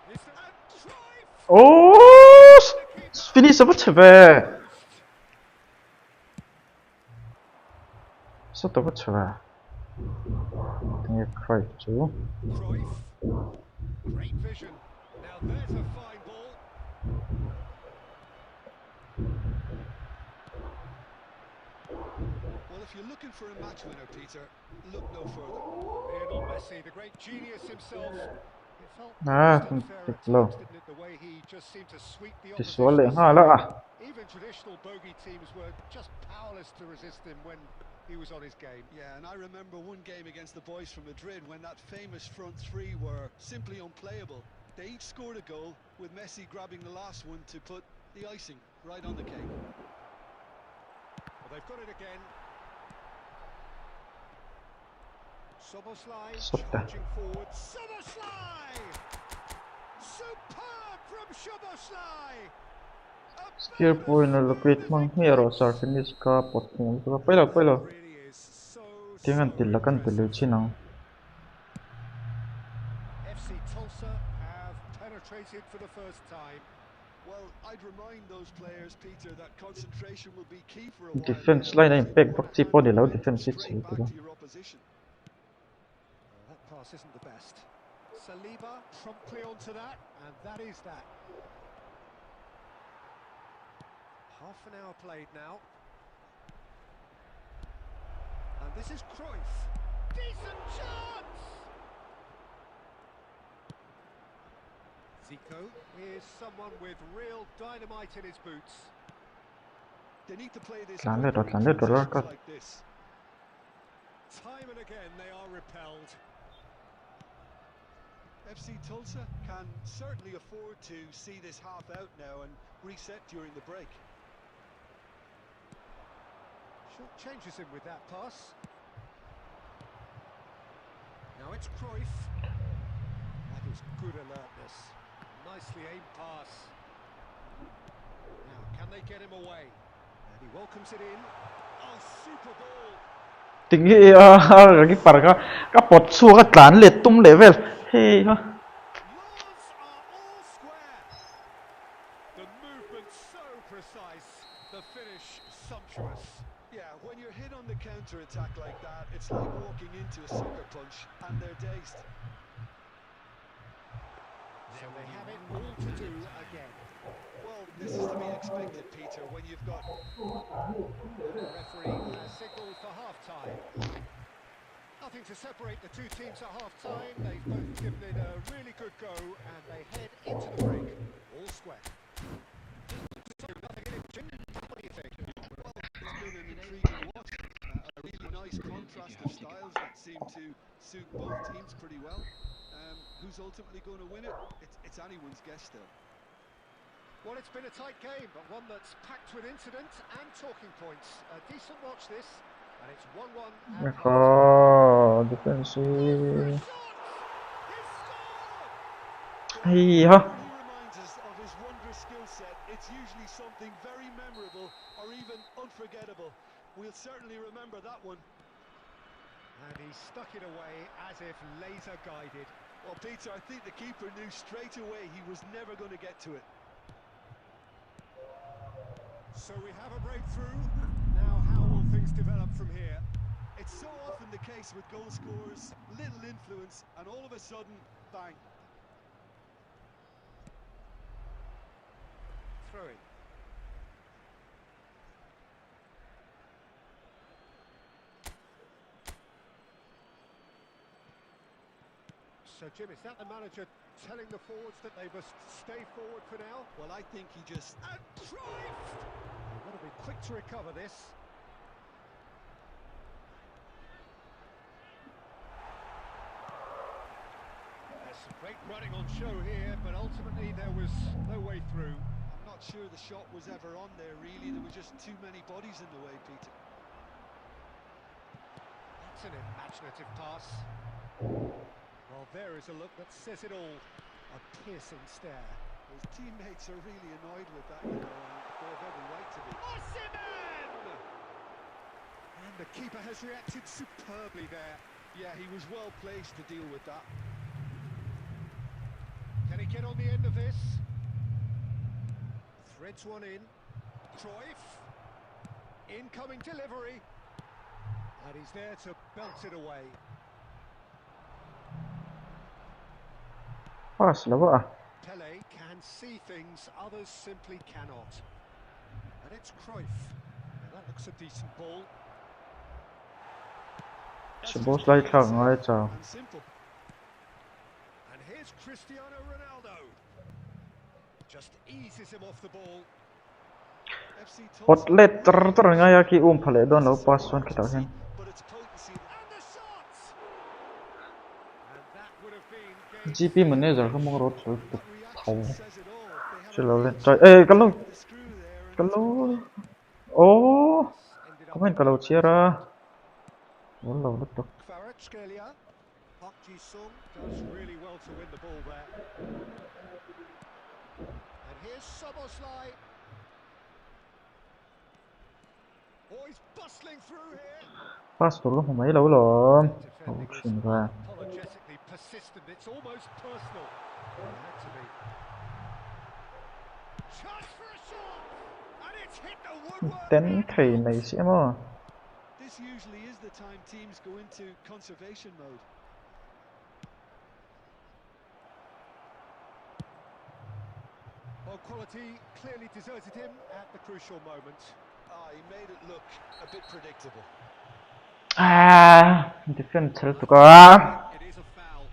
And Cruyff! Oh, finisce potrzebę. Co to potrzebę? Nie Cruyff. Cruyff. Great vision. Now there's a fine ball. Well, if you're looking for a match winner, Peter, look no further. Lionel Messi, the great genius himself. It felt Ah, almost unfair at low. times, didn't it? The way he just seemed to sweep the Visually, opposition ha, aside. la. Even traditional bogey teams were just powerless to resist him when he was on his game. Yeah, and I remember one game against the boys from Madrid when that famous front three were simply unplayable. They each scored a goal, with Messi grabbing the last one to put the icing right on the cake. Well, they've got it again. Soboslai charging forward. Soboslai! Superb from Soboslai! Skill point lupit mang hero sar finish ka potong ka pela. Really is so Tingan tilakan tilucinang. FC Tulsa have penetrated for the first time. Well, I'd remind those players, Peter, that concentration will be key for a while. Defense line ay peg bakti po nila defense it straight back sila. to your opposition. That pass isn't the best. Saliba promptly onto that, and that is that. Half an hour played now. And this is Cruyff. Decent chance! ZEKK is someone with real dynamite in his boots. They need to play this Landed quicker in landed transitions cut. like this. Time and again they are repelled. FC Tulsa can certainly afford to see this half out now and reset during the break. Short changes him with that pass. Now it's Cruyff. That is good alertness. Nicely aimed pass. Now, can they get him away? And he welcomes it in. Oh, super ball. Tinggi cái par cái bột xua cái tán liệt tung level. Hey ha. Laws are all square. The movement so precise. The finish sumptuous. Yeah, when you're hit on the counter-attack like that, it's like walking into a sucker punch and they're dazed. So they have it all to do again. Well, this is to be expected, Peter, when you've got... The referee has signalled for half-time. Nothing to separate the two teams at half-time. They've both given it a really good go and they head into the break. All square. So nothing in it, Jim. What do you think? Well, it's been an intriguing watch. A really nice contrast of styles that seem to suit both teams pretty well. Who's ultimately going to win it? It's anyone's guess still. Well, it's been a tight game, but one that's packed with incident and talking points. A decent watch this, and it's 1-1 at Eko defensive. Hey ha. When he reminds us of his wondrous skill set, it's usually something very memorable or even unforgettable. We'll certainly remember that one. And he stuck it away as if laser guided. Well, Peter, I think the keeper knew straight away he was never going to get to it. So we have a breakthrough. Now how will things develop from here? It's so often the case with goal scorers, little influence, and all of a sudden, bang. Throwing. So, Jim, is that the manager telling the forwards that they must stay forward for now? Well, I think he just... And Cruyff! They've got to be quick to recover this. There's some great running on show here, but ultimately there was no way through. I'm not sure the shot was ever on there, really. There were just too many bodies in the way, Peter. That's an imaginative pass. Well, there is a look that says it all. A piercing stare. His teammates are really annoyed with that, you know, and they have every right to be. And the keeper has reacted superbly there. Yeah, he was well placed to deal with that. Can he get on the end of this? Threads one in. Cruyff. Incoming delivery. And he's there to belt it away. Pass lah ba? Pele can see things others simply cannot. And it's Cruyff. Now that looks a decent ball. Suppose like thằng ngay chào. And simple. And here's Cristiano Ronaldo. Just eases him off the ball. FC Hot Tulsa let ter ngay ki phale don lo pass one kita hen. but it's potency. And the shot! And that would have been game GP manager không mong rot rồi That thầu. reaction says it all. They have Chỉ a là real lên chance trời. to Ê cái lâu. put the screw there and Cái it's lâu. gone. Oh. ended up Comment cái lâu chia ra. Muốn lâu lúc đó. Kvaratskhelia. Park Ji-sung does really well to win the ball there. And here's Soboslai. Oh, he's bustling through here. Pass tụi không mấy lâu rồi. Defending Không is chỉnh ra. unapologetically persistent. It's almost personal. It had to be. Chance for a shot, and it's hit the woodwork. Ten thầy này sẽ mà. This usually is the time teams go into conservation mode. Well, quality clearly deserted him at the crucial moment. He made it look a bit predictable. À, defend 될 수가. It is a foul.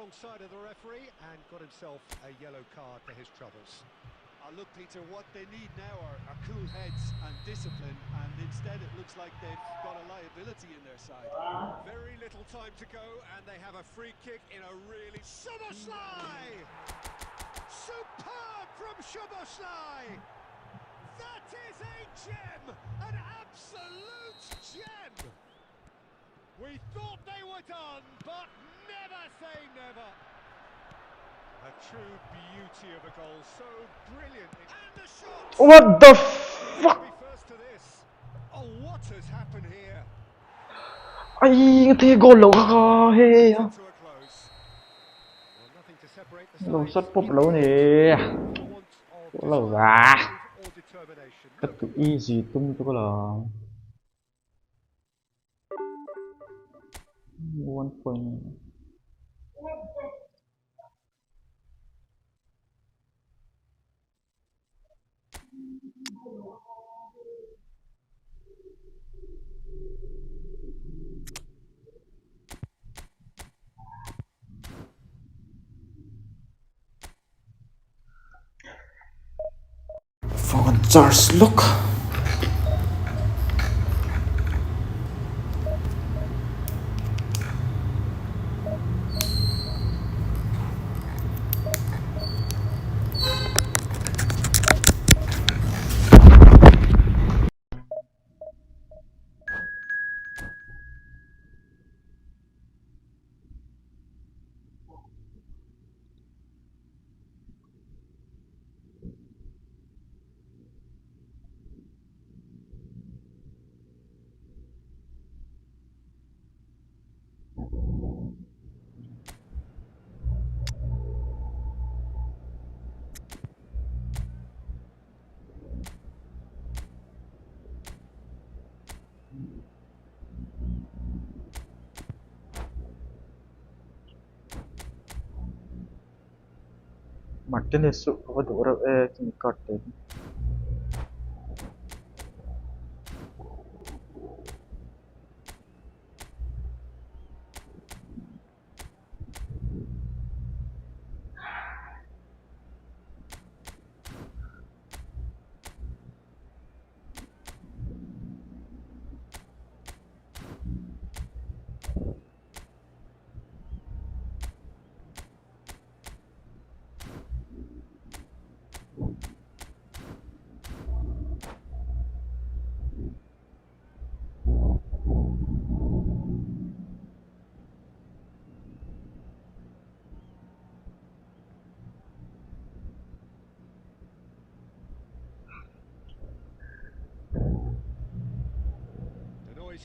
wrong side of the referee and got himself a yellow card for his troubles. Look, Peter, what they need now are cool heads and discipline, and instead it looks like they've got a liability in their side. Very little time to go, and they have a free kick in a really... Szoboszlai! Superb from Szoboszlai! That is a gem! An absolute gem! We thought they were done, but never say never. A true beauty of a goal, so brilliant. And the shot! What the fuck? Be first to this. Oh, what has happened here? Ay, ngethi goal lo ka he. To a close. Well, nothing to separate the Lo sides. sat pop lo ni. For want of Lo desire, ga. or determination. Cái tụ easy tung cho là 1 point. Phone charge look. Martinez có đủ đâu thì cọt đến.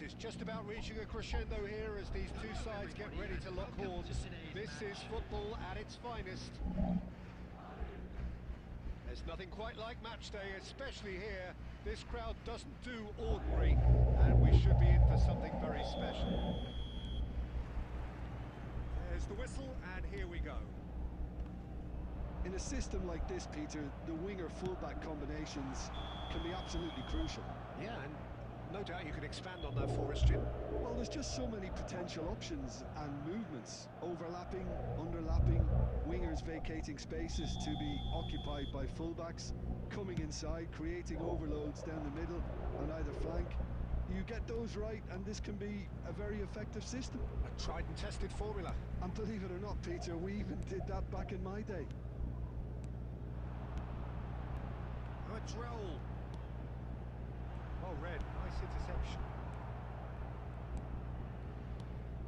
Is just about reaching a crescendo here as these two sides get ready to lock horns. This is football at its finest. There's nothing quite like match day, especially here. This crowd doesn't do ordinary, and we should be in for something very special. There's the whistle, and here we go. In a system like this, Peter, the winger-fullback combinations can be absolutely crucial. Yeah, and no doubt you can expand on that for us, Jim. Well, there's just so many potential options and movements. Overlapping, underlapping, wingers vacating spaces to be occupied by fullbacks, coming inside, creating overloads down the middle on either flank. You get those right and this can be a very effective system. A tried and tested formula. And believe it or not, Peter, we even did that back in my day. A droll. Well read, nice interception.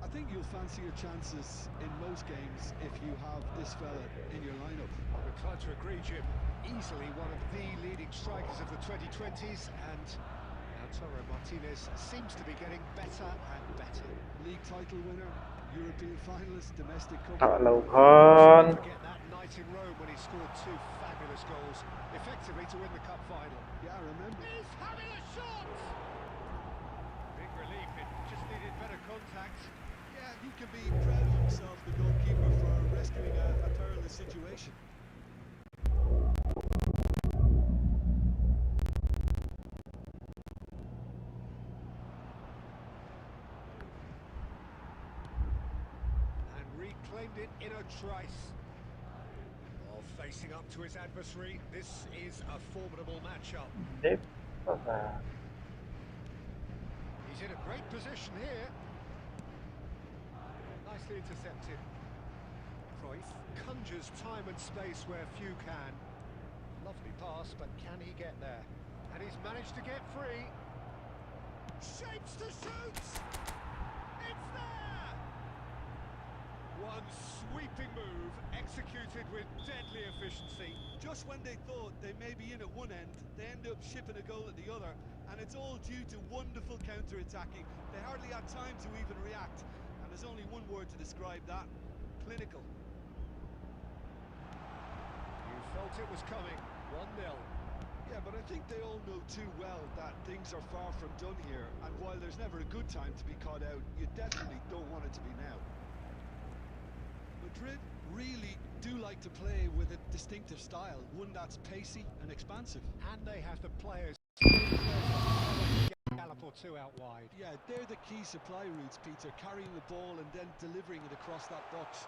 I think you'll fancy your chances in most games if you have this fella in your lineup. I'm inclined to agree, Jim. Easily one of the leading strikers of the 2020s, and Lautaro Martinez seems to be getting better and better. League title winner, European finalist, domestic cup. Tạo lâu hơn. Forget that night in Rome when he scored two fabulous goals, effectively to win the cup final. Yeah, I remember. He's having a shot! Big relief, it just needed better contact. Yeah, he can be proud of himself, the goalkeeper, for rescuing a perilous situation. And reclaim turned it in a trice. Well, facing up to his adversary, this is a formidable matchup. Dip kadar. He's in a great position here. Nicely intercepted. Cruyff conjures time and space where few can. Lovely pass, but can he get there? And he's managed to get free. Shapes to shoot! It's there! One sweeping move, executed with deadly efficiency. Just when they thought they may be in at one end, they end up shipping a goal at the other, and it's all due to wonderful counter-attacking. They hardly had time to even react, and there's only one word to describe that: clinical. You felt it was coming. 1-0. Yeah, but I think they all know too well that things are far from done here, and while there's never a good time to be caught out, you definitely don't want it to be now. Madrid really do like to play with a distinctive style, one that's pacey and expansive. And they have the players. Gallop or two out wide. Yeah, they're the key supply routes, Peter, carrying the ball and then delivering it across that box.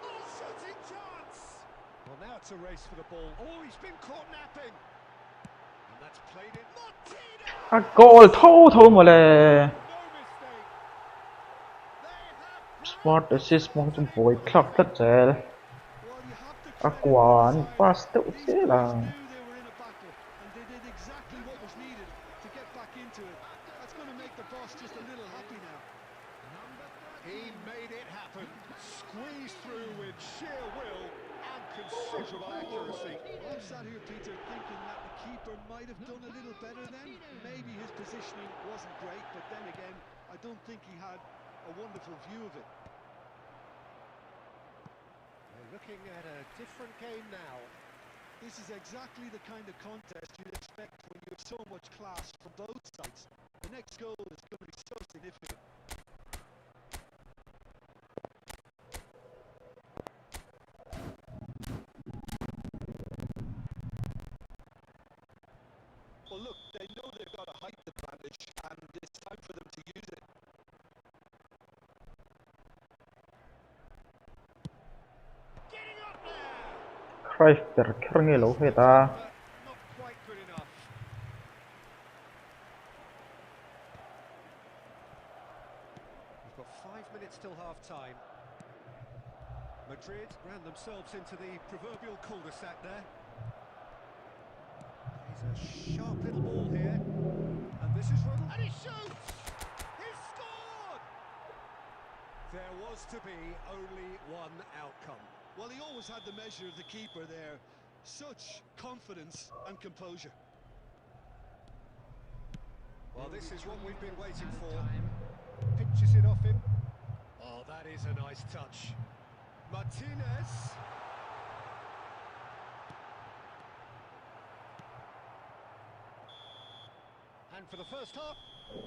Oh, shooting chance! Well, now it's a race for the ball. Oh, he's been caught napping. And that's played in. Martina! Goal โทษหมดเลย No mistake. They have Sport assist มองจมป่วยคลักตัดเจล Well, you have to credit Agwan the side. pasta These utila. boys knew they were in a battle, and they did exactly what was needed to get back into it. That's going to make the boss just a little happy now. He made it happen. Squeezed through with sheer will and considerable accuracy. Well, I'm sat here, Peter, thinking that the keeper might have done a little better then. Maybe his positioning wasn't great, but then again, I don't think he had a wonderful view of it. We're looking at a different game now. This is exactly the kind of contest you'd expect when you have so much class from both sides. The next goal is going to be so significant. Well, look, they know they've got a height advantage, and it's time for them to use it. Getting up there! Cruyff kringelo heta. But not quite good enough. We've got 5 minutes till half-time. Madrid ran themselves into the proverbial cul-de-sac there. He's a sharp little ball here. And this is Rodel. And he shoots! He scored! There was to be only one outcome. Well, he always had the measure of the keeper there. Such confidence and composure. Well, this is what we've been waiting for. Pinches it off him. Oh, that is a nice touch. Martinez. And for the first half,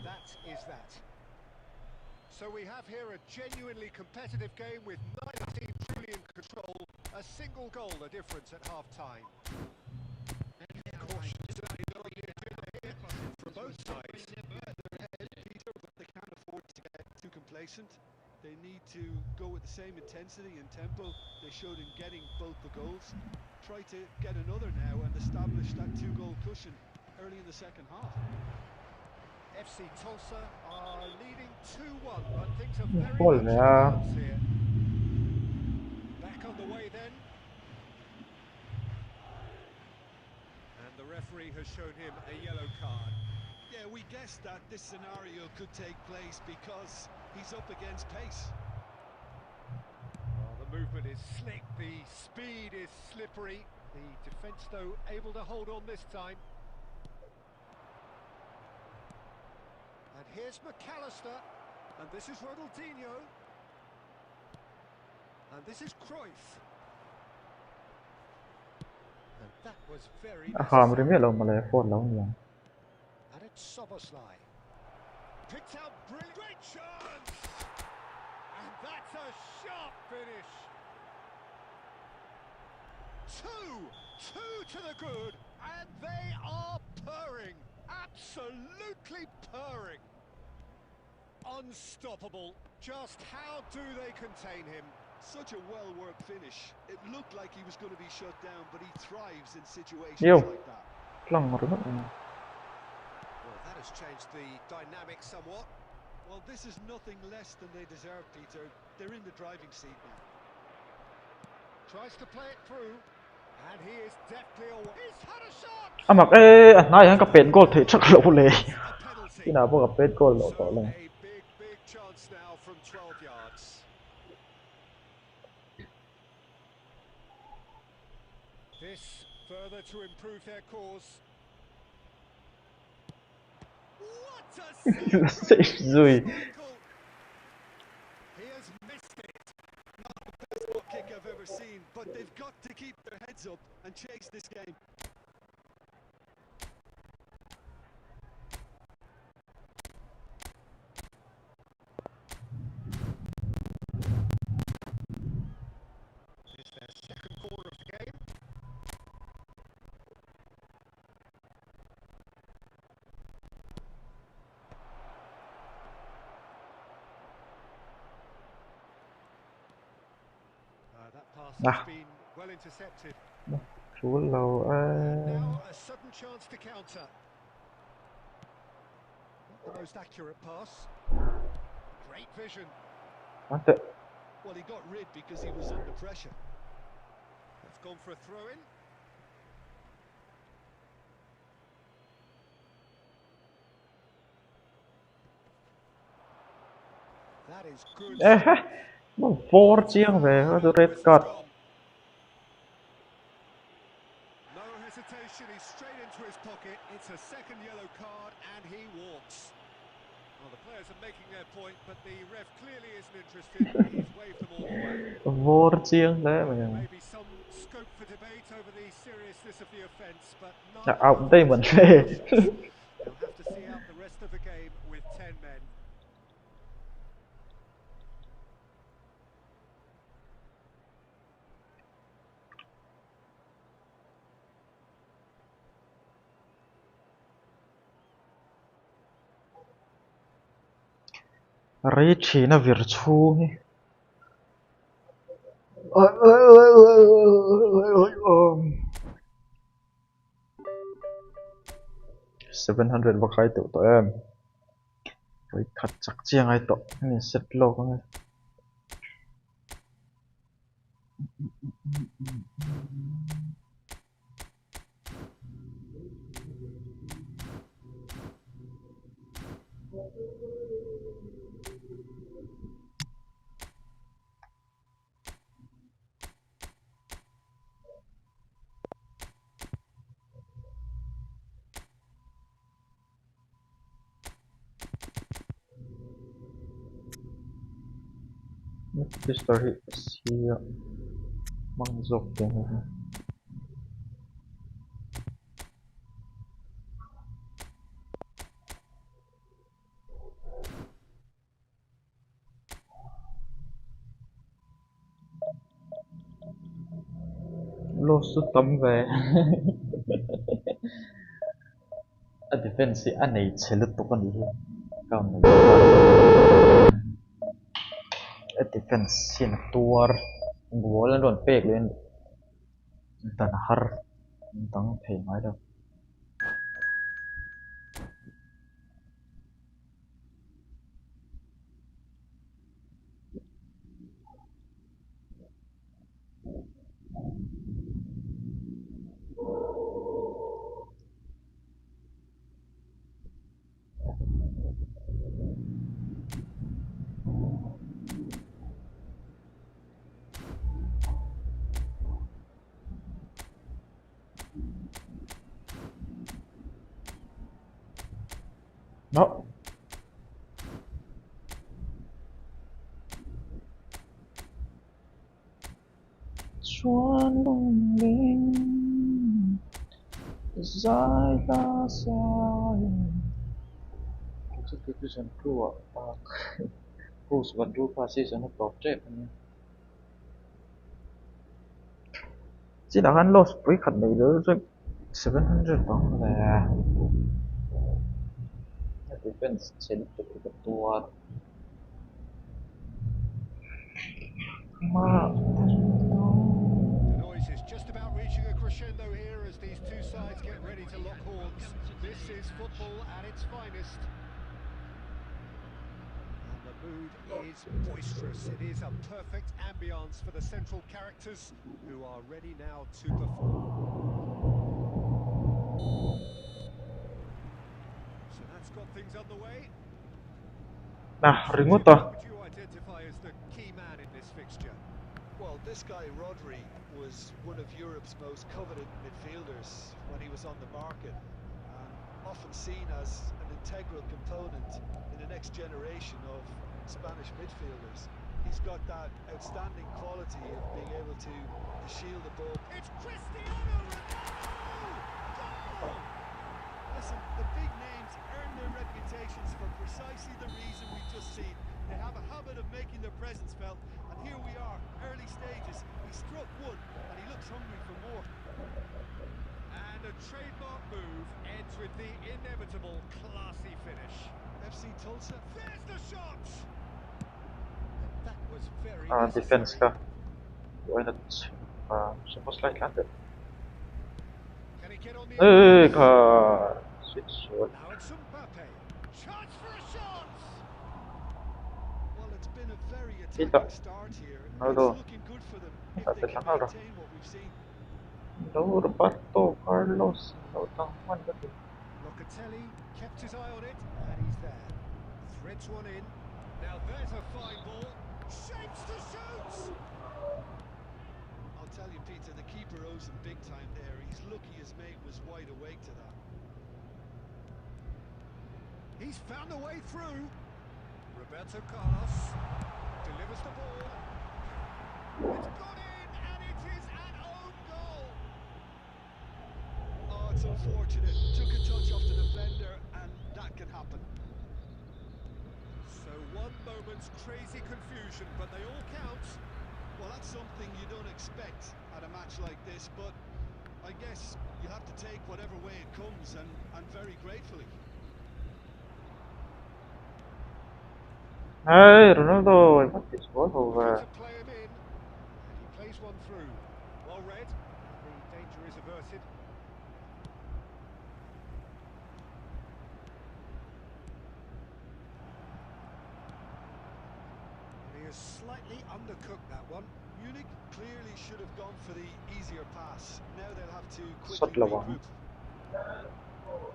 that is that. So we have here a genuinely competitive game with neither team truly in control. A single goal the difference at half-time. Caution certainly not needed here from both sides. Peter, but they can't afford to get too complacent. They need to go with the same intensity and tempo they showed in getting both the goals. Try to get another now and establish that two-goal cushion early in the second half. FC Tulsa are leading 2-1, but things are very Goal, much in the yeah. balance here. Back on the way then. And the referee has shown him a yellow card. Yeah, we guessed that this scenario could take place because he's up against pace. Well, the movement is slick, the speed is slippery. The defence, though, able to hold on this time. And here's McAllister. And this is Ronaldinho. And this is Cruyff. And that was very อาคารมัน necessary. ไม่ลงมาเลยโคตรแล้วเนี่ย And it's Soboslai. Picked out brilliant. Great chance! And that's a sharp finish. Two to the good, and they are purring. Absolutely purring. Unstoppable. Just how do they contain him? Such a well-worked finish. It looked like he was going to be shut down, but he thrives in situations Yêu like that. Plong rồi đó. Well, that has changed the dynamic somewhat. Well, this is nothing less than they deserve, Peter. They're in the driving seat now. Tries to play it through, and he is deftly away. He's had a shot. Mặc nãy hắn có pet goal thì chắc lỗ lề. A penalty. Khi nào có pet goal lỗ tổ So lên. a big chance now from 12 yards. This further to improve their cause. What a save! Safe rồi. He has missed it. Best kick I've ever seen, but they've got to keep their heads up and chase this game. It's their second quarter of the game. That pass has been well intercepted. Chú lầu Now a sudden chance to counter. Not the most accurate pass. Great vision. Well, he got rid because he was under pressure. They've gone for a throw-in. That is good. Nó vô chiêng về nó red card. No hesitation, he's straight into his pocket. It's a second yellow card and he walks. Well, the players are making their point, but the ref clearly isn't interested. He's waved them all away. Vô chiêng đấy mà. Maybe some scope for debate over the seriousness of the offence, but Đây mình về. They'll have to see out the rest of the game with 10 men. Ricci nó virtù. 700 bậc hai tụ tụi em. Với thật chắc chiêng ai tụ. Nên set low con này. This story is here. Mang dọc tiếng này. Lô xuất tấm về. Ở defense anh này chế lực tốt con đi. Còn này. Ở defense xin tour. Ngủ lên đồn pek lên. Tận har. Tận thể ngay đâu. No. Xuân lung linh dài la dài. Cái dân cua Bruce vẫn đu qua season of project này. Chỉ là hắn lost với khẩn này nữa rồi 700 bóng là defense sẽ được cái tour The noise is just about reaching a crescendo here as these two sides get ready to lock horns. This is football at its finest. And the mood is boisterous. It is a perfect ambience for the central characters who are ready now to perform. So that's got things underway. Nah, ringo Who to. would you identify as the key man in this fixture? Well, this guy, Rodri, was one of Europe's most coveted midfielders when he was on the market, and often seen as an integral component in the next generation of Spanish midfielders. He's got that outstanding quality of being able to shield the ball. It's Cristiano Ronaldo! Goal! Listen, the big names earn their reputations for precisely the reason we've just seen. They have a habit of making their presence felt, and here we are, early stages. He struck one, and he looks hungry for more. And a trademark move ends with the inevitable classy finish. FC Tulsa. There's the shot! That was very Defense necessary. ka. Why not? Suppose like that. Can he get on the Hey, attack? switch shot. Now it's Mbappe. Chance for a shot! Well, it's been a very Kita. attacking start here. Ronaldo. It's looking good for them if Dapat they can lang ako. maintain what we've seen. Roberto Carlos. Lautang dati. Locatelli kept his eye on it, and he's there. Threads one in. Now there's a fine ball. Shapes to shoot! I'll tell you, Peter, the keeper owes him big time there. He's lucky his mate was wide awake to that. He's found a way through. Roberto Carlos delivers the ball. It's gone in, and it is an own goal. Oh, it's unfortunate. Took a touch off the defender, and that can happen. So one moment's crazy confusion, but they all count. Well, that's something you don't expect at a match like this, but I guess you have to take whatever way it comes, and very gratefully. Hey, Ronaldo, I want this ball Looking over. to play him in, and he plays one through. Well read, and the danger is averted. And he has slightly undercooked that one. Munich clearly should have gone for the easier pass. Now they'll have to Sot quickly lawang. regroup. Oh,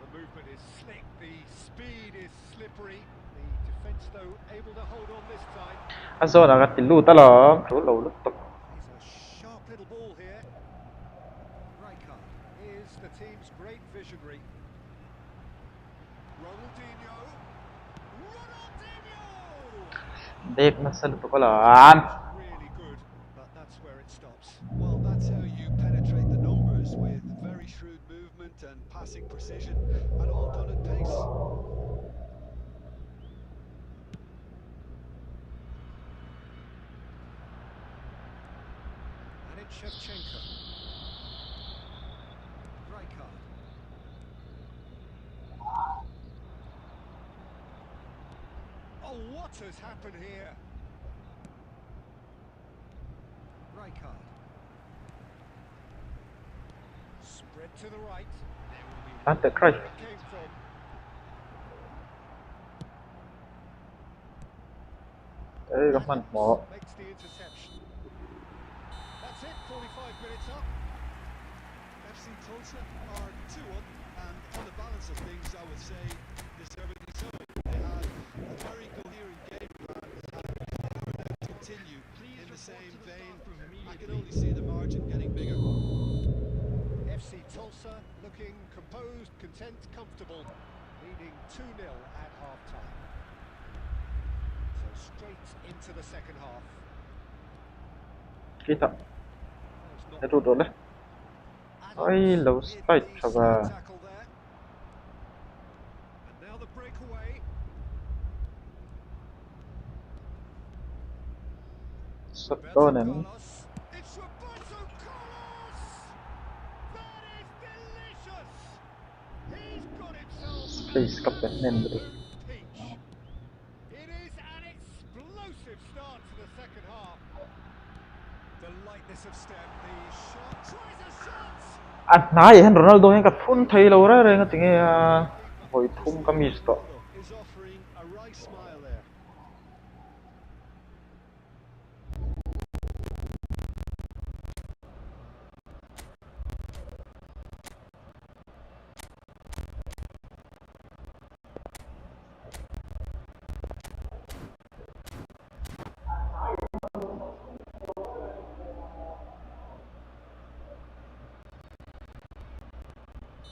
the movement is slick, the speed is slippery. The defence, though, able to hold on this time. Aso nakatilu talong. Tulo lutok. He's a sharp little ball here. Rijkaard is the team's great visionary. Ronaldinho. Ronaldinho! Dek na sa lutukolan. Really good, but that's where it stops. Well, that's how you penetrate the numbers, with very shrewd movement and passing precision, and all done at pace. And it's Shevchenko. Rijkaard. Oh, what has happened here? Rijkaard. Spread to the right. There will be Ante, cry. where it came from. Hey, Rahman mo. Makes the interception. That's it, 45 minutes up. FC Tulsa are 2-1, and on the balance of things, I would say deservedly so. They had a very coherent game plan, and if they were now to continue in the same vein, I can only see the margin getting bigger. FC Tulsa looking composed, content, comfortable, leading 2-0 at half-time. So straight into the second half. Kita. There's not Natuto na. Ay, low with spike the siya slide ba? tackle there. And now the breakaway. Sotonen. Carlos. It's Roberto Carlos! That is delicious! He's got himself Space Captain Henry. peach. It is an explosive The lightness of step, the shot, tries a shot! nãy hen Ronaldo hen cả thun thấy lâu ra rồi tiếng hồi thun kamis đó. Is offering a wry smile there.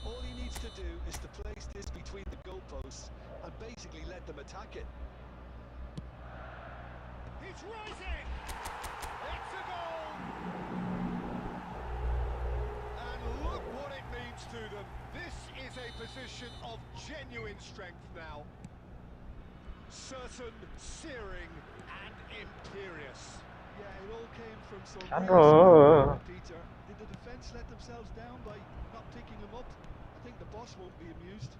All he needs to do is to place this between the goalposts and basically let them attack it. He's rising! It's a goal! And look what it means to them. This is a position of genuine strength now. Certain, searing, and imperious. Yeah, it all came from some Chán real rồi. Peter. Did the defence let themselves down by not picking him up? I think the boss won't be amused.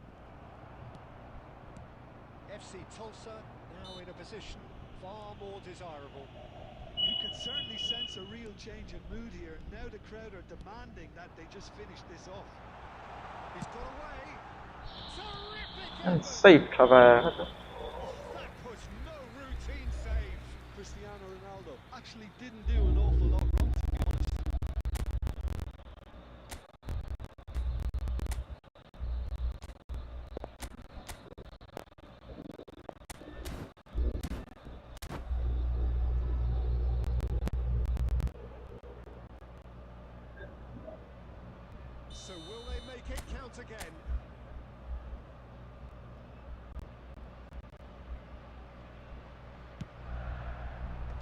FC Tulsa now in a position far more desirable. You can certainly sense a real change in mood here. Now the crowd are demanding that they just finish this off. He's got away. Terrific And effort. safe cover. Oh, that was no routine save. Cristiano Ronaldo actually didn't do an awful lot wrong, to be honest. So will they make it count again?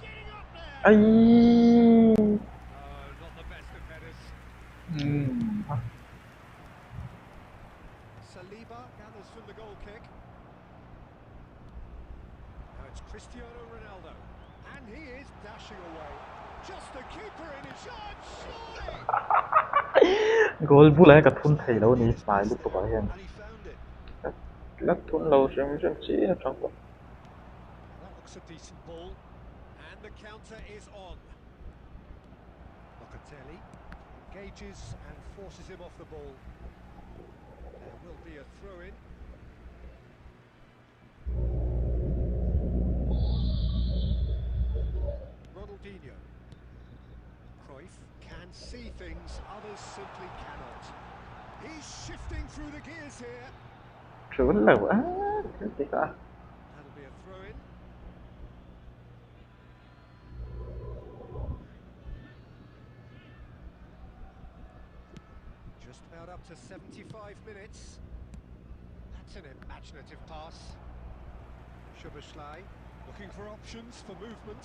Getting up there! Ay. Not the best of headers. Saliba gathers from the goal kick. Now it's Cristiano Ronaldo. And he is dashing away. Just the keeper in his shot, surely! Goal bu lại cả thun thấy lâu ní phải lúc đó hen. And he found it. Lát thun lâu xem chỉ là trong đó. That looks a decent ball. And the counter is on. Locatelli engages and forces him off the ball. There will be a throw-in. Ronaldinho. Cruyff can see things others simply cannot. He's shifting through the gears here. Trốn lâu á. Cái gì cả. That'll be a throw-in. Just about up to 75 minutes. That's an imaginative pass. Szoboszlai looking for options for movement.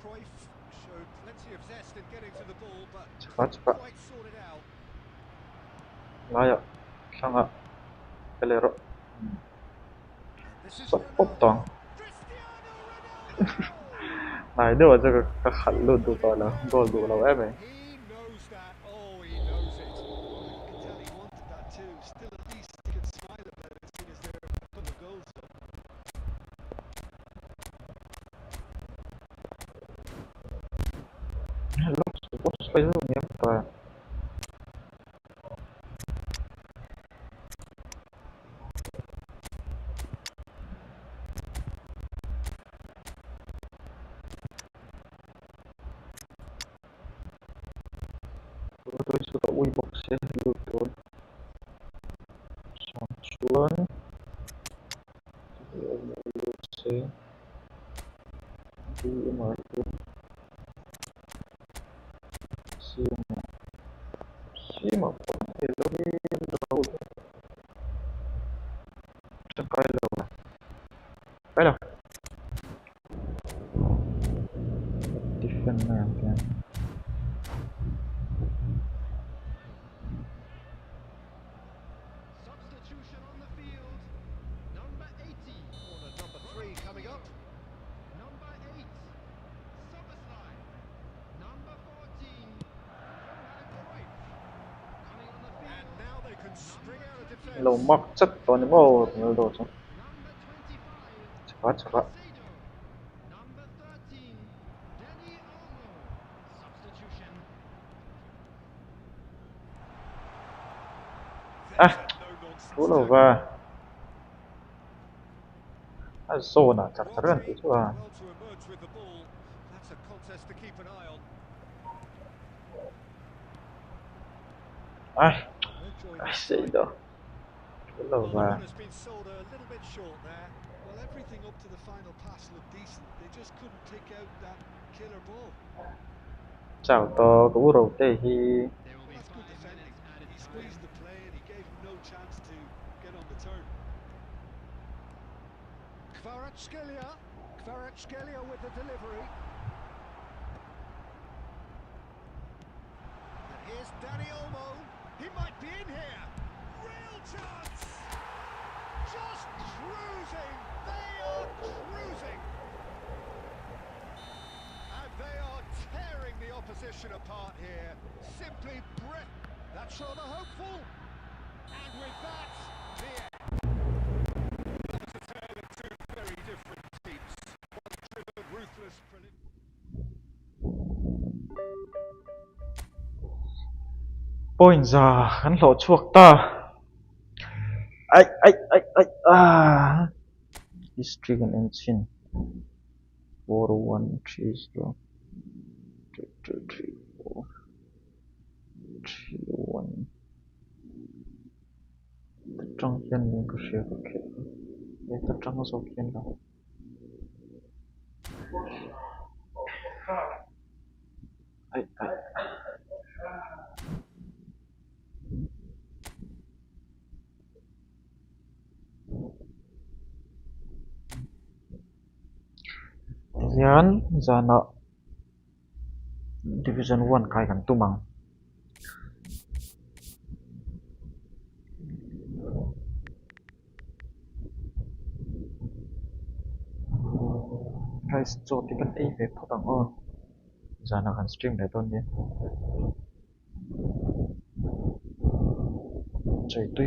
Cruyff showed plenty of zest in getting to the ball, but cepat. quite sorted out. Layak. Sangat. Kelero. This is Potong. Cristiano Ronaldo! 来的我这个很路都到了，goal 到了外面。 He knows that. Oh, he knows it. You can tell he wanted that too. Still, at least he can smile about it, seeing as they're a couple of goals up. Looks bây giờ nhé và tôi sẽ có uy bọc xe lưu tôi xong xuống lưu xe đi mà tôi xí mà có thể đâu đi đâu sẽ cái đâu defend này kìa. Substitution on the field. Number 80. Corner number 3 coming up. Number 8. Szoboszlai. Number 14. Johan Cruyff. Coming on the field. And now they can spring out a defence. Lâu mắc chất to nếu mà nhiều đồ xong Number 25. chắc quá Number 13. Danny Olmo. Ah, a no-nonsense thua rồi tackle. và Zona chặt chắn Rodri tí did chứ à. well to emerge with the ball. That's a contest to keep an eye on. Ai, Well, they're joined ai this xì time. đó. Thua rồi Well, the và run has been sold a little bit short there. Well, everything up to the final pass looked decent. They just couldn't pick out that killer ball. chào to cú đầu tê hi. There will Well, be that's good 5 defending. minutes added He time. squeezed the play and he gave him no chance to get on the turn. Kvaratskhelia with the delivery. And here's Danny Olmo. He might be in here. Real chance! Just cruising! They are cruising! And they are tearing the opposition apart here. Simply breath. That's rather hopeful. And with that, the end. That was a tale of two very different teams. One driven, ruthless, Point giờ hắn lộ chuộc ta. Ai à. History and engine 4130 2234 31 trong hiện mình có share có kết để tập trong số kiện đó ai yan zana division 1 kai kan tumang guys cho ticket ai về photang on zana kan stream để ton nhé chạy tuy